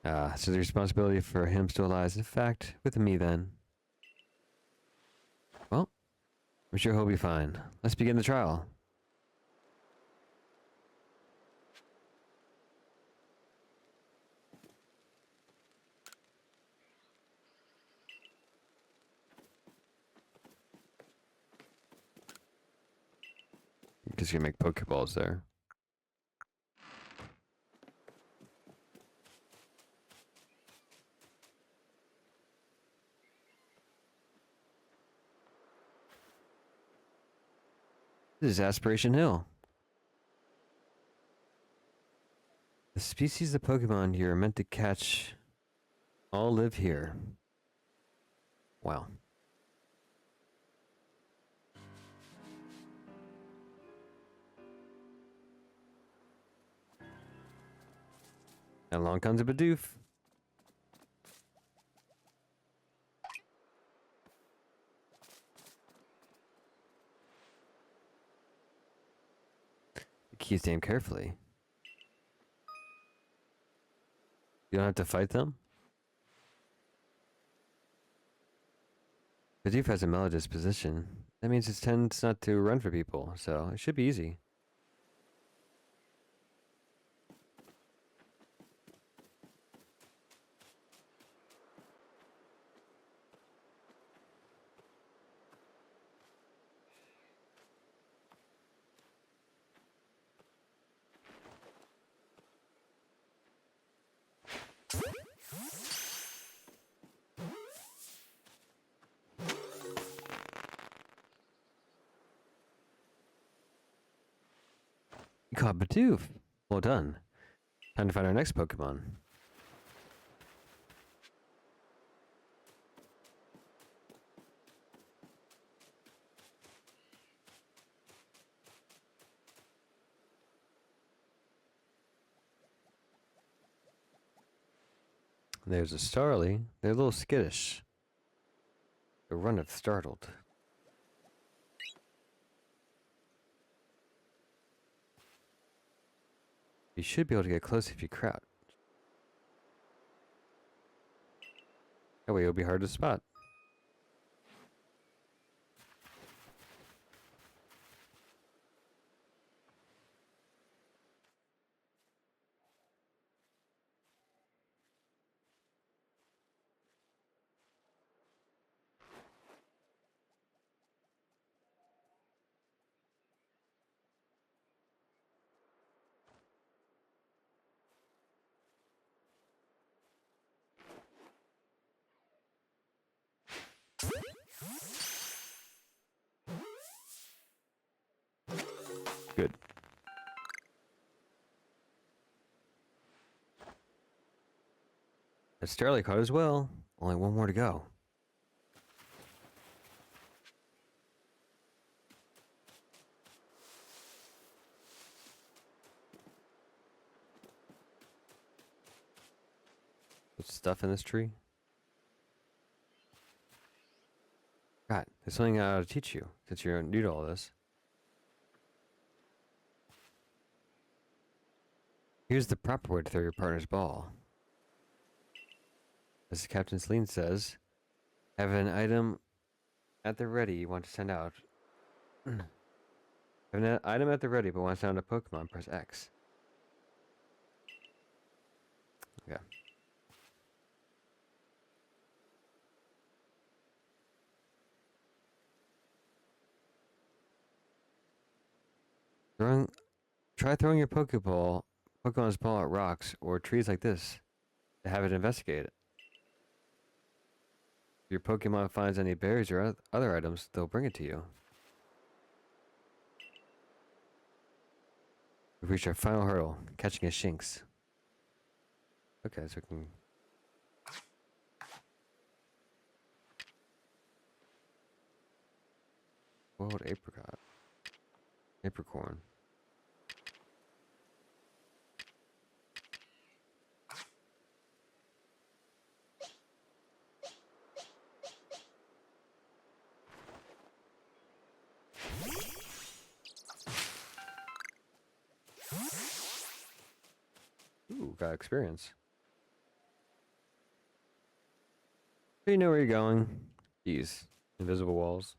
S1: So the responsibility for him still lies, in fact, with me then. Well, I'm sure he'll be fine. Let's begin the trial. Just gonna make Pokeballs there. This is Aspiration Hill. The species of Pokemon you're meant to catch all live here. Wow. And along comes a Bidoof. Keys to aim carefully. You don't have to fight them? Bidoof has a melodious position. That means it tends not to run for people, so it should be easy. You caught Bidoof. Well done. Time to find our next Pokemon. There's a Starly. They're a little skittish. The run of startled. You should be able to get close if you crouch. That way it'll be hard to spot. Good. A Starly caught as well. Only one more to go. There's stuff in this tree. God, there's something I ought to teach you, since you're new to all this. Here's the proper way to throw your partner's ball. As Captain Celine says, have an item at the ready you want to send out. Have an item at the ready but want to send out a Pokemon, press X. Okay. Try throwing your Pokemon's ball at rocks or trees like this to have it investigate it. If your Pokemon finds any berries or other items, they'll bring it to you. We've reached our final hurdle, catching a Shinx. Okay, so we can... Wild apricot. Apricorn. got experience. So you know where you're going. Jeez. Invisible walls.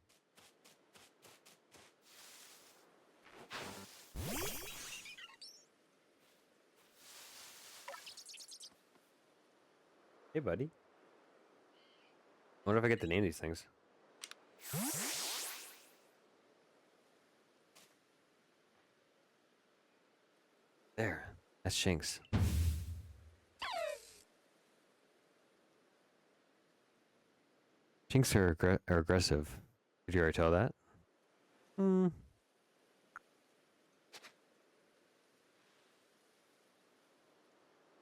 S1: Hey, buddy. I wonder if I get to name these things. There. That's Shinx. Shinx are aggressive. Did you already tell that? Hmm.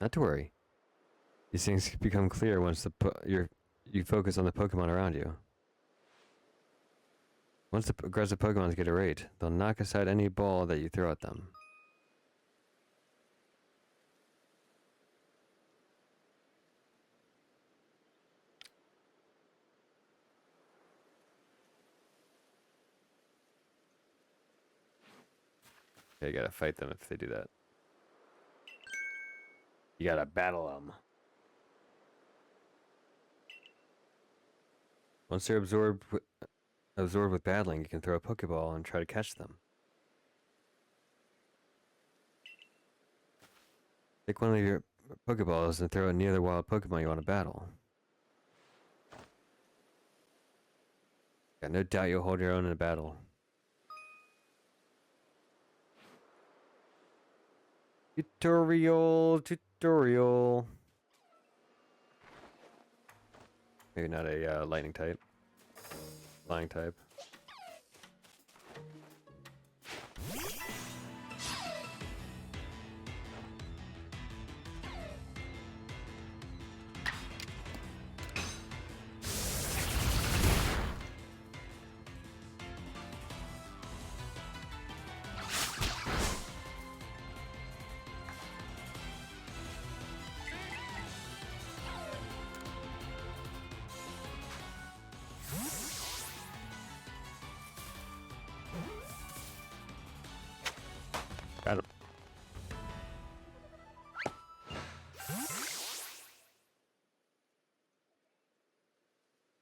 S1: Not to worry. These things become clear once you focus on the Pokemon around you. Once the aggressive Pokemons get irate, they'll knock aside any ball that you throw at them. Okay, you gotta fight them if they do that. You gotta battle them. Once they're absorbed with battling, you can throw a Pokeball and try to catch them. Take one of your Pokeballs and throw it near the wild Pokemon you want to battle. Got no doubt you'll hold your own in a battle. Tutorial. Maybe not a lightning type. Flying type. Got him.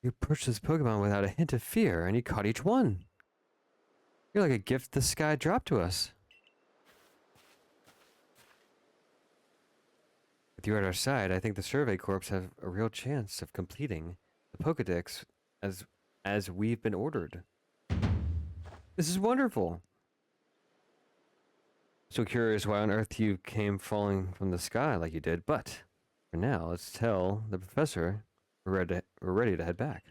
S1: You approached this Pokemon without a hint of fear, and you caught each one. You're like a gift the sky dropped to us. With you at our side, I think the Survey Corps have a real chance of completing the Pokedex as we've been ordered. This is wonderful. So curious why on earth you came falling from the sky like you did, but for now, let's tell the professor we're ready to head back.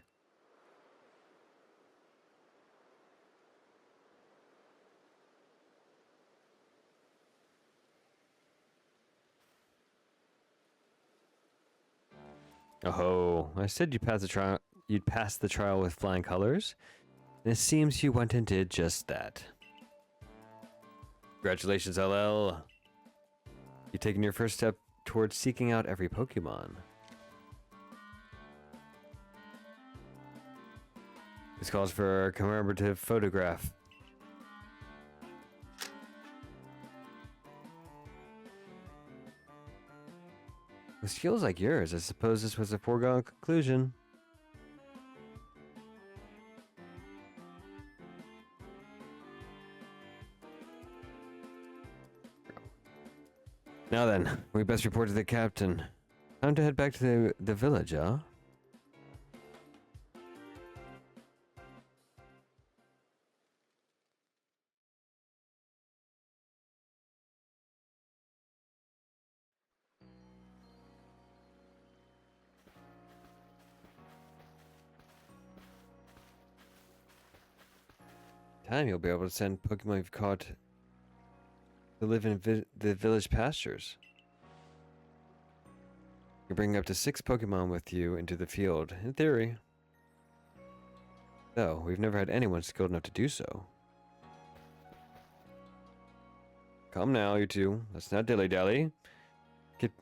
S1: Oh, I said you'd pass the trial with flying colors, and it seems you went and did just that. Congratulations, LL. You've taken your first step towards seeking out every Pokemon. This calls for a commemorative photograph. With skills like yours, I suppose this was a foregone conclusion. Now then, we best report to the captain. Time to head back to the village, huh? Time you'll be able to send Pokemon you've caught to live in the village pastures. You bring up to 6 Pokemon with you into the field, in theory. Though, we've never had anyone skilled enough to do so. Come now, you two. Let's not dilly-dally.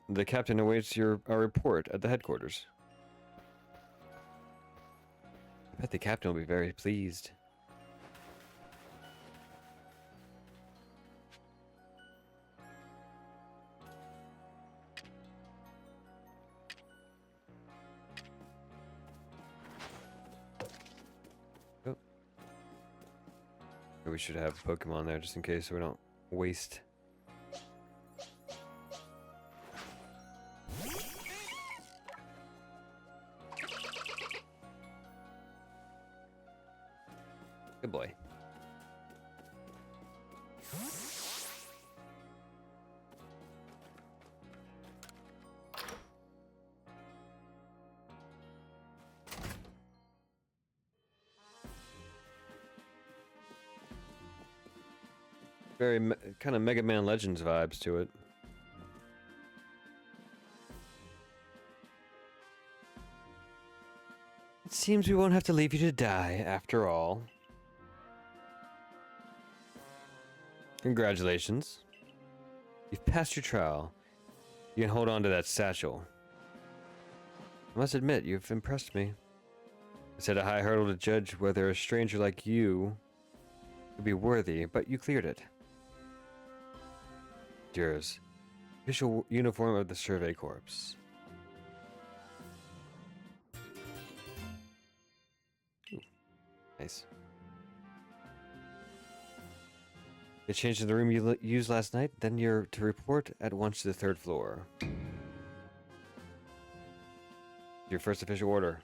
S1: The captain awaits our report at the headquarters. I bet the captain will be very pleased. We should have Pokemon there just in case so we don't waste. Good boy. Very kind of Mega Man Legends vibes to it. It seems we won't have to leave you to die after all. Congratulations. You've passed your trial. You can hold on to that satchel. I must admit, you've impressed me. It's at a high hurdle to judge whether a stranger like you would be worthy, but you cleared it. Yours. Official uniform of the Survey Corps. Ooh, nice. You changed in the room you used last night, then you're to report at once to the 3rd floor. Your first official order.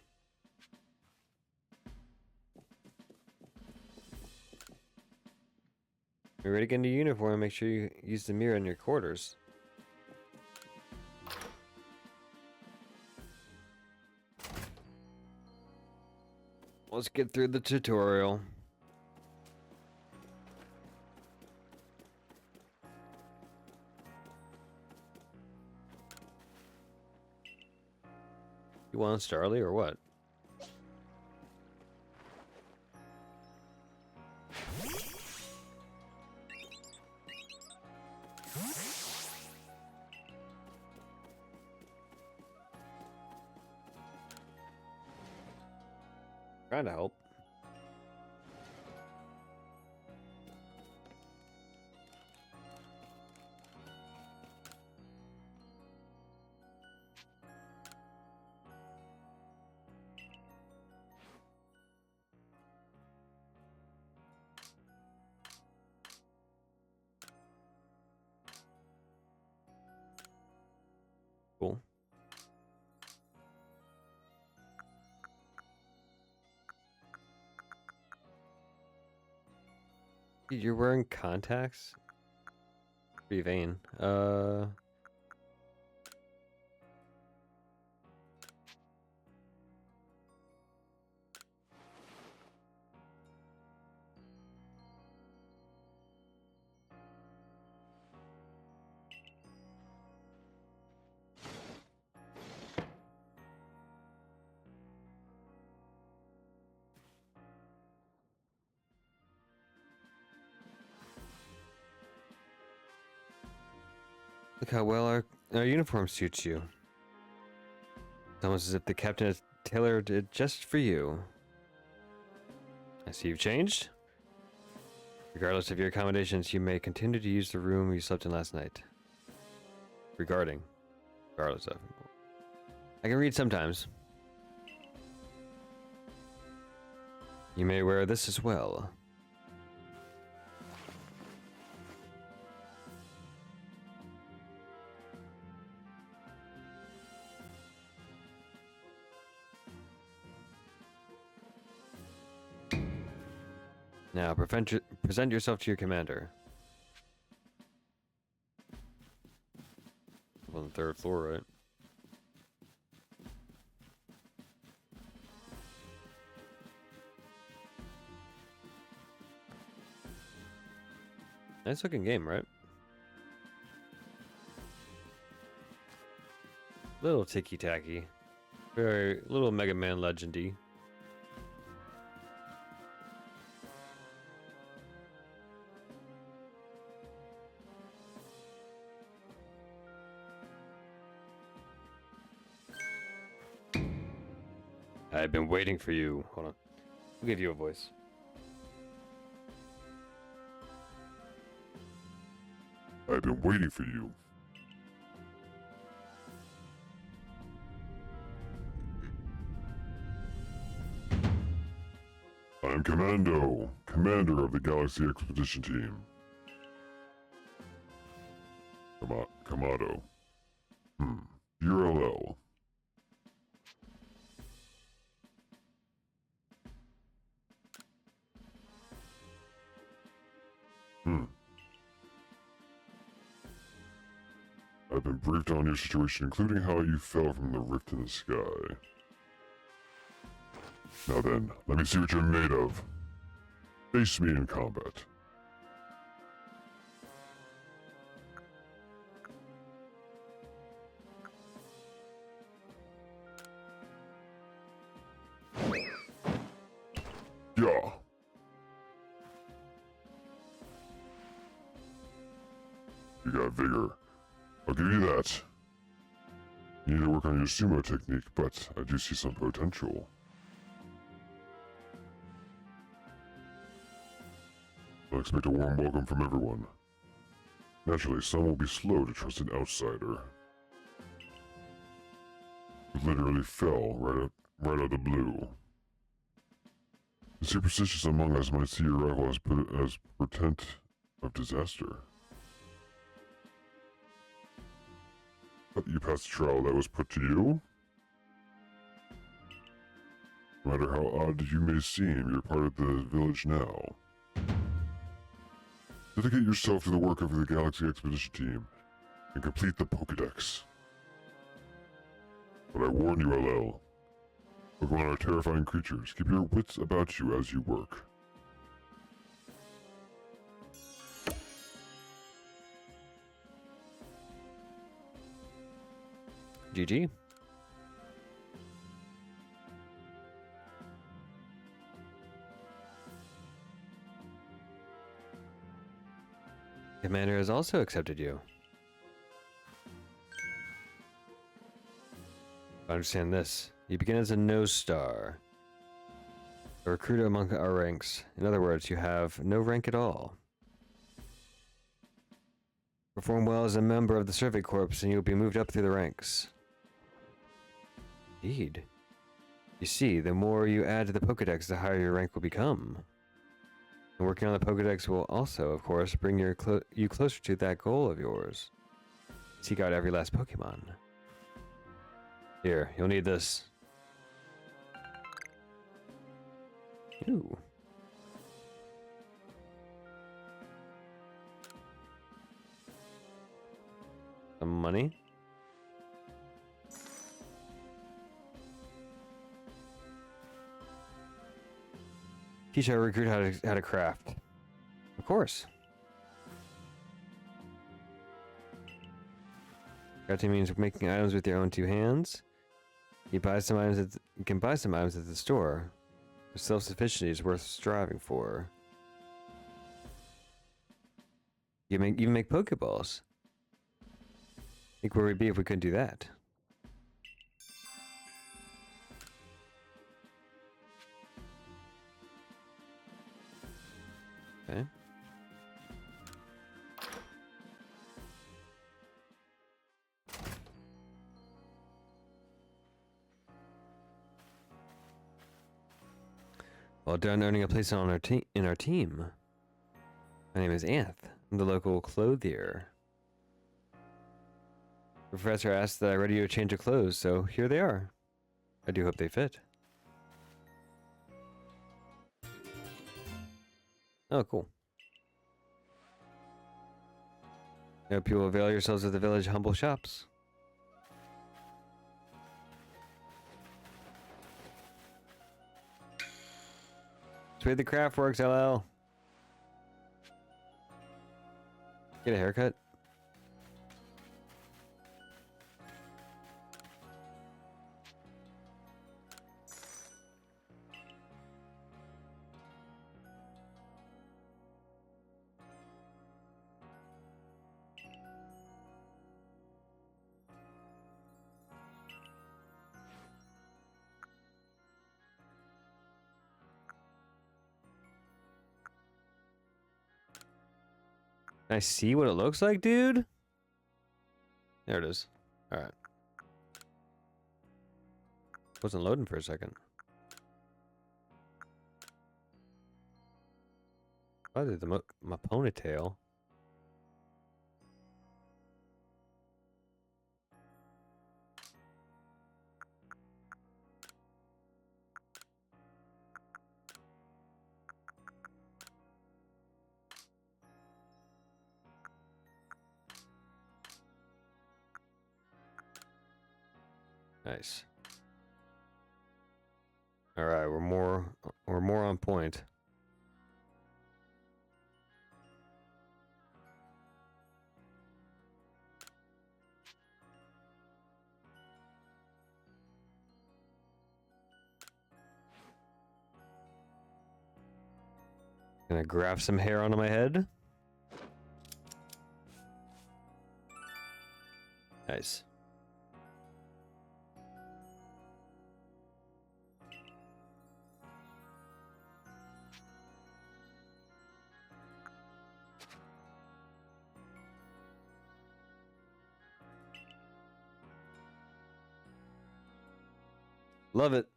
S1: When you're ready to get into uniform, make sure you use the mirror in your quarters. Let's get through the tutorial. You want Starly or what? Trying to help. Cool. You're wearing contacts? Pretty vain. Look how well our uniform suits you. It's almost as if the captain has tailored it just for you. I see you've changed. Regardless of your accommodations, you may continue to use the room you slept in last night. Regardless of. I can read sometimes. You may wear this as well. Now, present yourself to your commander. On the 3rd floor, right? Nice looking game, right? Little ticky-tacky. Very little Mega Man Legendy. I've been waiting for you. Hold on. I'll give you a voice.
S2: I've been waiting for you. I'm Commander of the Galaxy Expedition Team. Kamado. URL. I've been briefed on your situation, including how you fell from the rift in the sky. Now then, let me see what you're made of. Face me in combat. Yeah. You got vigor. I'll give you that. You need to work on your sumo technique, but I do see some potential. I'll expect a warm welcome from everyone. Naturally, some will be slow to trust an outsider. Who literally fell right out of the blue. The superstitious among us might see your arrival as portent of disaster. But you passed the trial that was put to you? No matter how odd you may seem, you're part of the village now. Dedicate yourself to the work of the Galaxy Expedition Team and complete the Pokédex. But I warn you, LL. Pokemon are terrifying creatures. Keep your wits about you as you work.
S1: GG. Commander has also accepted you. Understand this. You begin as a nose star, a recruiter among our ranks. In other words, you have no rank at all. Perform well as a member of the Survey Corps and you'll be moved up through the ranks. Indeed. You see, the more you add to the Pokédex, the higher your rank will become. And working on the Pokédex will also, of course, bring you closer to that goal of yours. Seek out every last Pokemon. Here, you'll need this. Ooh. Some money. Teach our recruit how to craft. Of course. Crafting means making items with your own two hands. You can buy some items at the store. Self-sufficiency is worth striving for. You even make Pokeballs. Think where we'd be if we couldn't do that. Okay. Well done earning a place on in our team. My name is Anth. I'm the local clothier. The professor asked that I ready you a change of clothes, so here they are. I do hope they fit. Oh, cool. I hope you will avail yourselves of the village humble shops. It's the way the craft works, LL. Get a haircut. Can I see what it looks like, dude? There it is. Alright. Wasn't loading for a second. Probably my ponytail. Nice. All right, we're more on point. Gonna graft some hair onto my head. Nice. Love it.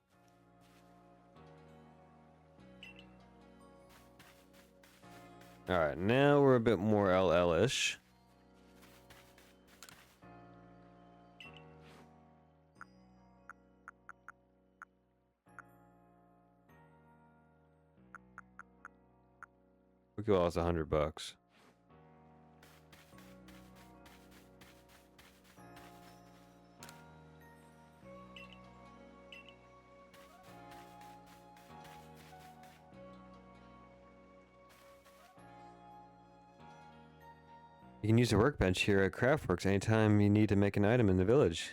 S1: All right, now we're a bit more LL-ish. Pokeball is $100. You can use the workbench here at Craftworks anytime you need to make an item in the village.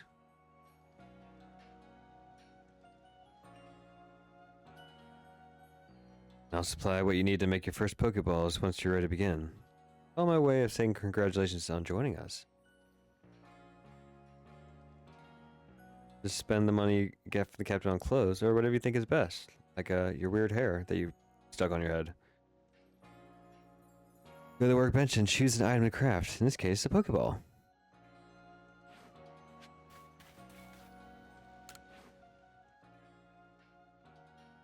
S1: I'll supply what you need to make your first Pokeballs once you're ready to begin. On my way of saying congratulations on joining us. Just spend the money you get from the captain on clothes or whatever you think is best, like your weird hair that you stuck on your head. Go to the workbench and choose an item to craft, in this case, a Pokeball.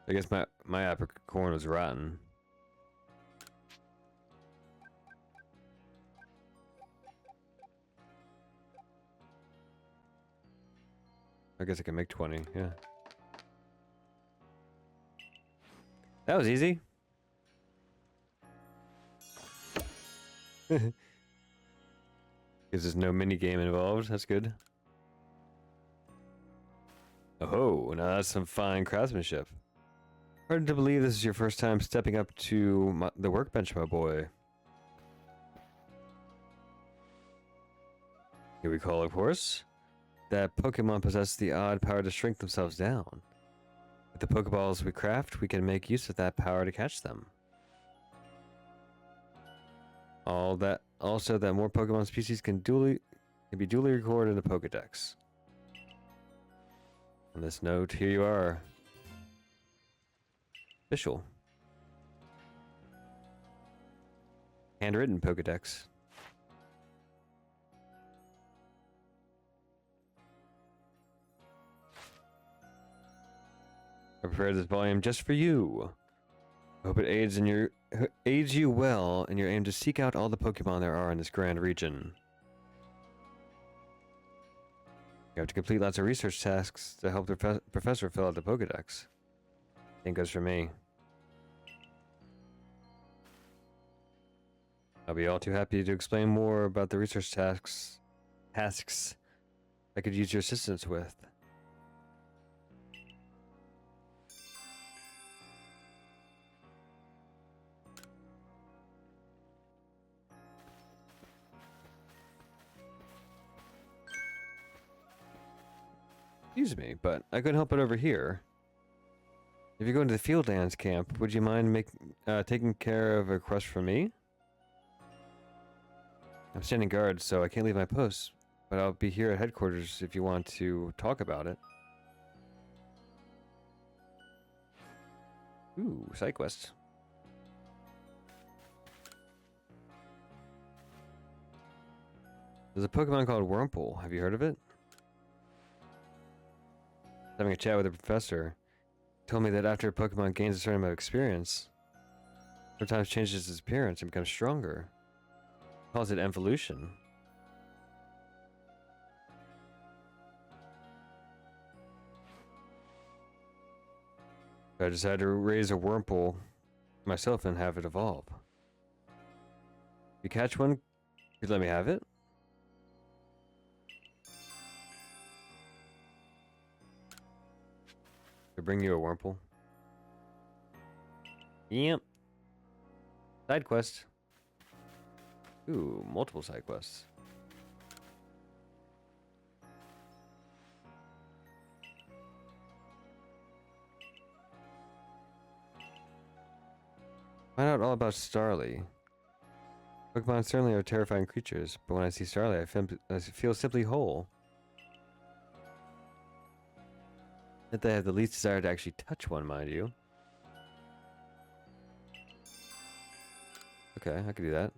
S1: I guess my apricorn was rotten. I guess I can make 20, yeah. That was easy. Because there's no mini game involved. That's good. Oh, now that's some fine craftsmanship. Hard to believe this is your first time stepping up to the workbench, my boy. You recall, of course, that Pokemon possess the odd power to shrink themselves down. With the Pokeballs we craft, we can make use of that power to catch them. Also that more Pokemon species can be duly recorded in the Pokedex. On this note, here you are. Official. Handwritten Pokedex. I prepared this volume just for you. I hope it aids you well in your aim to seek out all the Pokemon there are in this grand region. You have to complete lots of research tasks to help the professor fill out the Pokedex. Same goes for me. I'll be all too happy to explain more about the research tasks I could use your assistance with. Excuse me, but I couldn't help it over here. If you're going to the Fieldlands camp, would you mind taking care of a request for me? I'm standing guard, so I can't leave my post, but I'll be here at headquarters if you want to talk about it. Ooh, side quest. There's a Pokemon called Wurmple. Have you heard of it? Having a chat with the professor, he told me that after a Pokemon gains a certain amount of experience, Sometimes changes its appearance and becomes stronger. Calls it evolution. I decided to raise a Wurmple myself and have it evolve. If you catch one, could you let me have it? To bring you a Wurmple. Yep. Side quest. Ooh, multiple side quests. Find out all about Starly. Pokemon certainly are terrifying creatures, but when I see Starly, I feel simply whole. Not that I have the least desire to actually touch one, mind you. Okay, I could do that.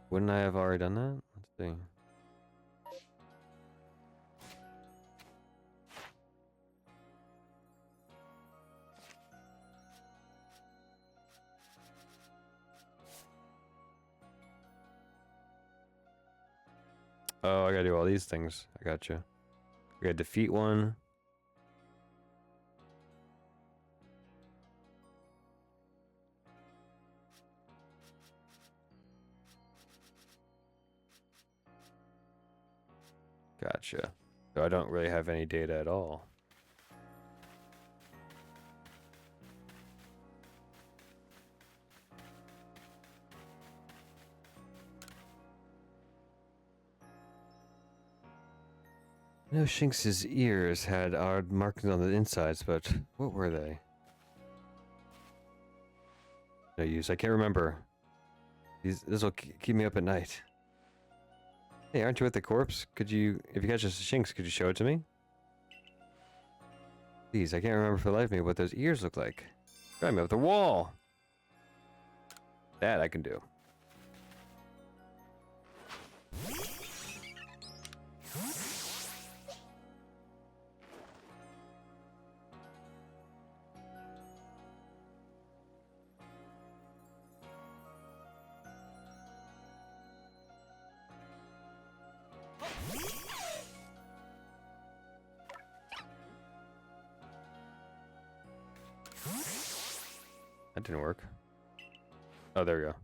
S1: Wouldn't I have already done that? Let's see. Oh, I gotta do all these things. I gotcha. I gotta defeat one. Gotcha. So I don't really have any data at all. I know Shinx's ears had odd markings on the insides, but what were they? No use. I can't remember. This will keep me up at night. Hey, aren't you at the corpse? Could you, if you catch a Shinx, could you show it to me? Please, I can't remember for the life of me what those ears look like. Drive me up the wall. That I can do. That didn't work. Oh, there we go.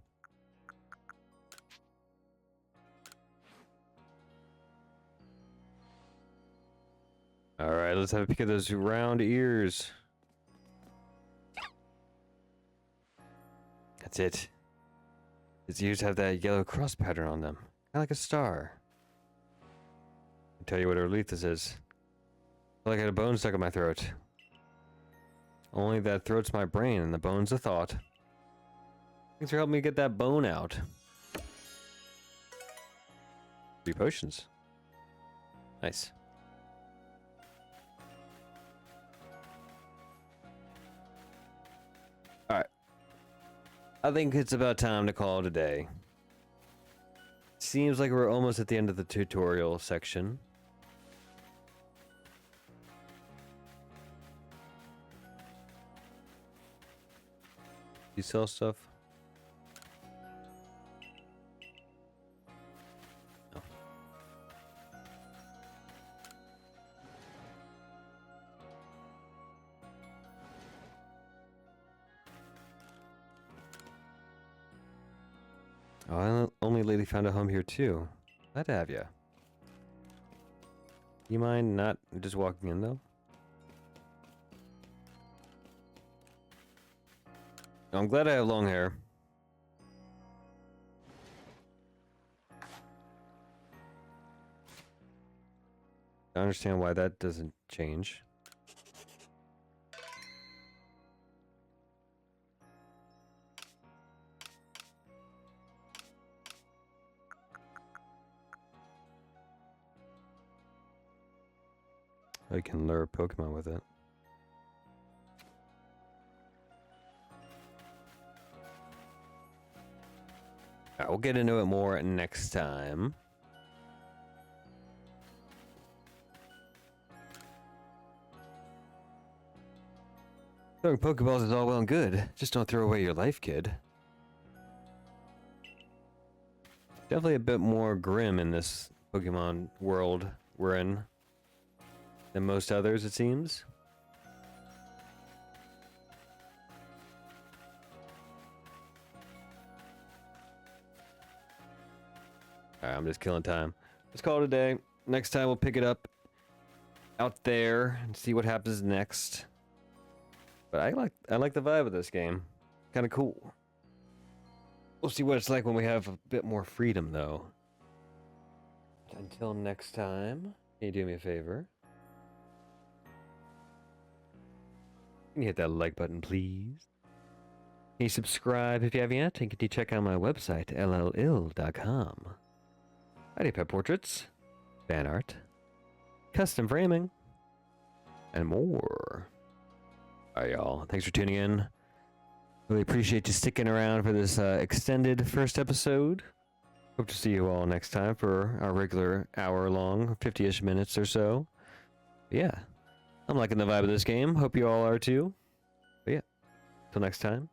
S1: Alright, let's have a peek at those round ears. That's it. His ears have that yellow cross pattern on them. Kind of like a star. I'll tell you what a relief this is. I feel like I had a bone stuck in my throat. Only that throat's my brain and the bone's a thought. Thanks for helping me get that bone out. 3 potions. Nice. Alright. I think it's about time to call it a day. Seems like we're almost at the end of the tutorial section. You sell stuff? No. Oh, only lady found a home here too. Glad to have ya. You mind not just walking in though? I'm glad I have long hair. I understand why that doesn't change. I can lure Pokemon with it. Alright, we'll get into it more next time. Throwing Pokeballs is all well and good. Just don't throw away your life, kid. Definitely a bit more grim in this Pokemon world we're in than most others, it seems. Alright, I'm just killing time. Let's call it a day. Next time we'll pick it up out there and see what happens next. But I like the vibe of this game. Kind of cool. We'll see what it's like when we have a bit more freedom, though. Until next time, can you do me a favor? Can you hit that like button, please? Can you subscribe if you haven't yet? And can you check out my website, llill.com? I do pet portraits, fan art, custom framing, and more. Alright, y'all. Thanks for tuning in. Really appreciate you sticking around for this extended first episode. Hope to see you all next time for our regular hour-long, 50-ish minutes or so. But yeah, I'm liking the vibe of this game. Hope you all are too. But yeah, till next time.